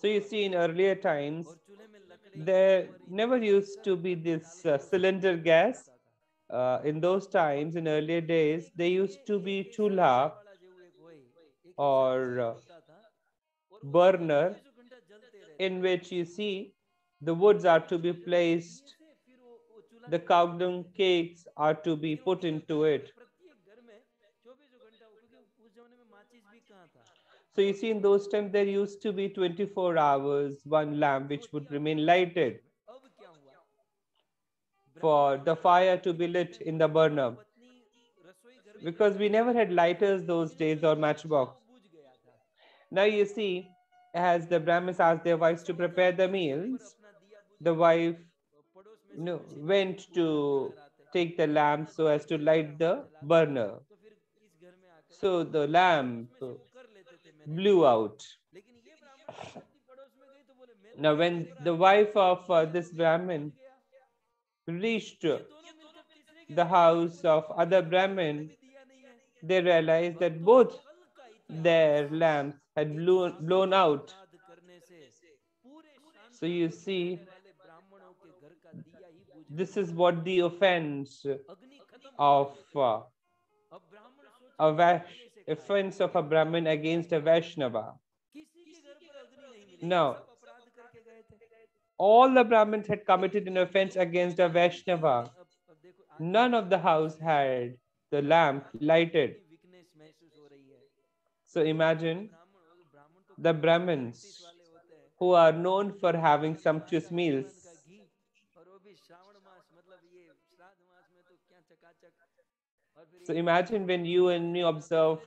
So you see, in earlier times, there never used to be this cylinder gas. In those times, in earlier days, there used to be chulha or burner in which you see the woods are to be placed, the cow dung cakes are to be put into it. So you see, in those times, there used to be 24 hours, one lamp which would remain lighted for the fire to be lit in the burner. Because we never had lighters those days or matchbox. Now you see, as the Brahmins asked their wives to prepare the meals, the wife went to take the lamp so as to light the burner. So the lamp blew out. Now when the wife of this Brahmin reached the house of other Brahmin, they realized that both their lamps had blown out. So you see, this is what the offense of a Brahmin against a Vaishnava. Now, all the Brahmins had committed an offense against a Vaishnava. None of the house had the lamp lighted. So imagine the Brahmins who are known for having sumptuous meals. So imagine when you and me observe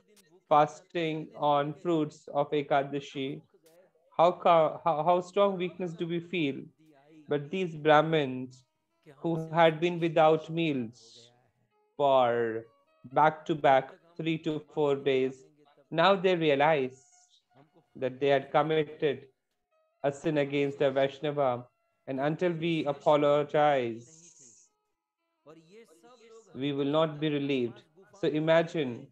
fasting on fruits of Ekadashi, how strong weakness do we feel? But these Brahmins who had been without meals for back to back 3 to 4 days, now they realize that they had committed a sin against a Vaishnava, and until we apologize, we will not be relieved. So imagine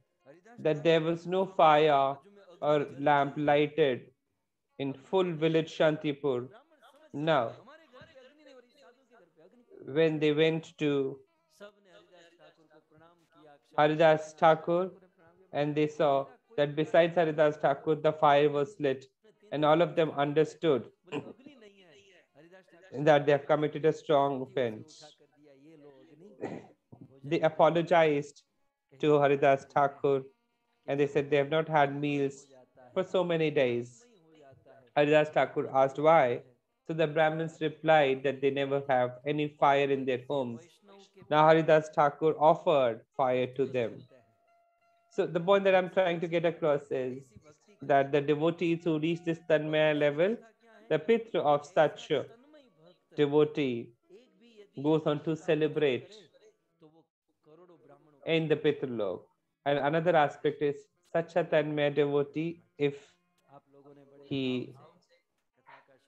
that there was no fire or lamp lighted in full village Shantipur. Now, when they went to Haridas Thakur and they saw that besides Haridas Thakur, the fire was lit, and all of them understood that they have committed a strong offense. They apologized to Haridas Thakur and they said they have not had meals for so many days. Haridas Thakur asked why. So the Brahmins replied that they never have any fire in their homes. Now Haridas Thakur offered fire to them. So the point that I'm trying to get across is that the devotees who reach this Tanmaya level, the pitra of such devotee goes on to celebrate in the Pitralok. And another aspect is such a Tanmaya devotee, if he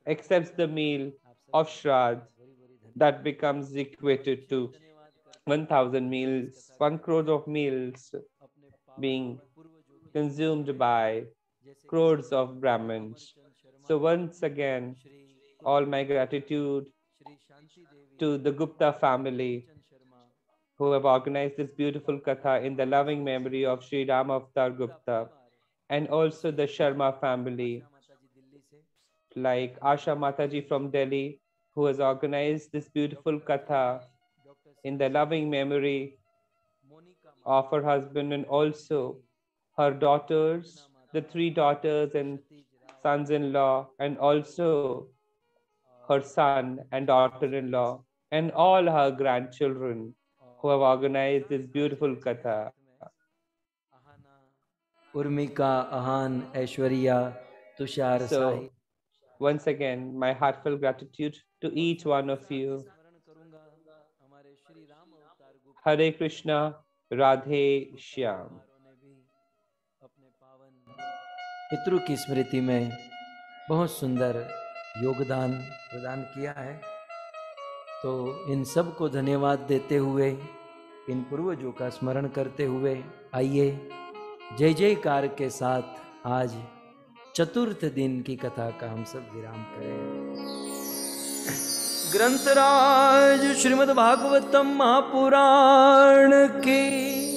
accepts the meal of Shraddh, that becomes equated to 1,000 meals, 1 crore of meals being consumed by crores of Brahmins. So once again, all my gratitude to the Gupta family who have organized this beautiful katha in the loving memory of Sri Rama Avatar Gupta. and also the Sharma family, like Asha Mataji from Delhi, who has organized this beautiful katha in the loving memory of her husband and also her daughters, the 3 daughters and sons-in-law, and also her son and daughter-in-law, and all her grandchildren who have organized this beautiful katha. उर्मिका, Ahaan, Aishwarya, Tushar, Sahil. So, once again, my heartfelt gratitude to each one of you. Hare Krishna, Radhe Shyam. पितृ की स्मृति में बहुत सुंदर योगदान प्रदान किया है, तो इन सब को धन्यवाद देते हुए, इन पूर्वजों का स्मरण करते हुए आइए जय जयकार के साथ आज चतुर्थ दिन की कथा का हम सब विराम करें। ग्रंथराज श्रीमद् भागवतम महापुराण की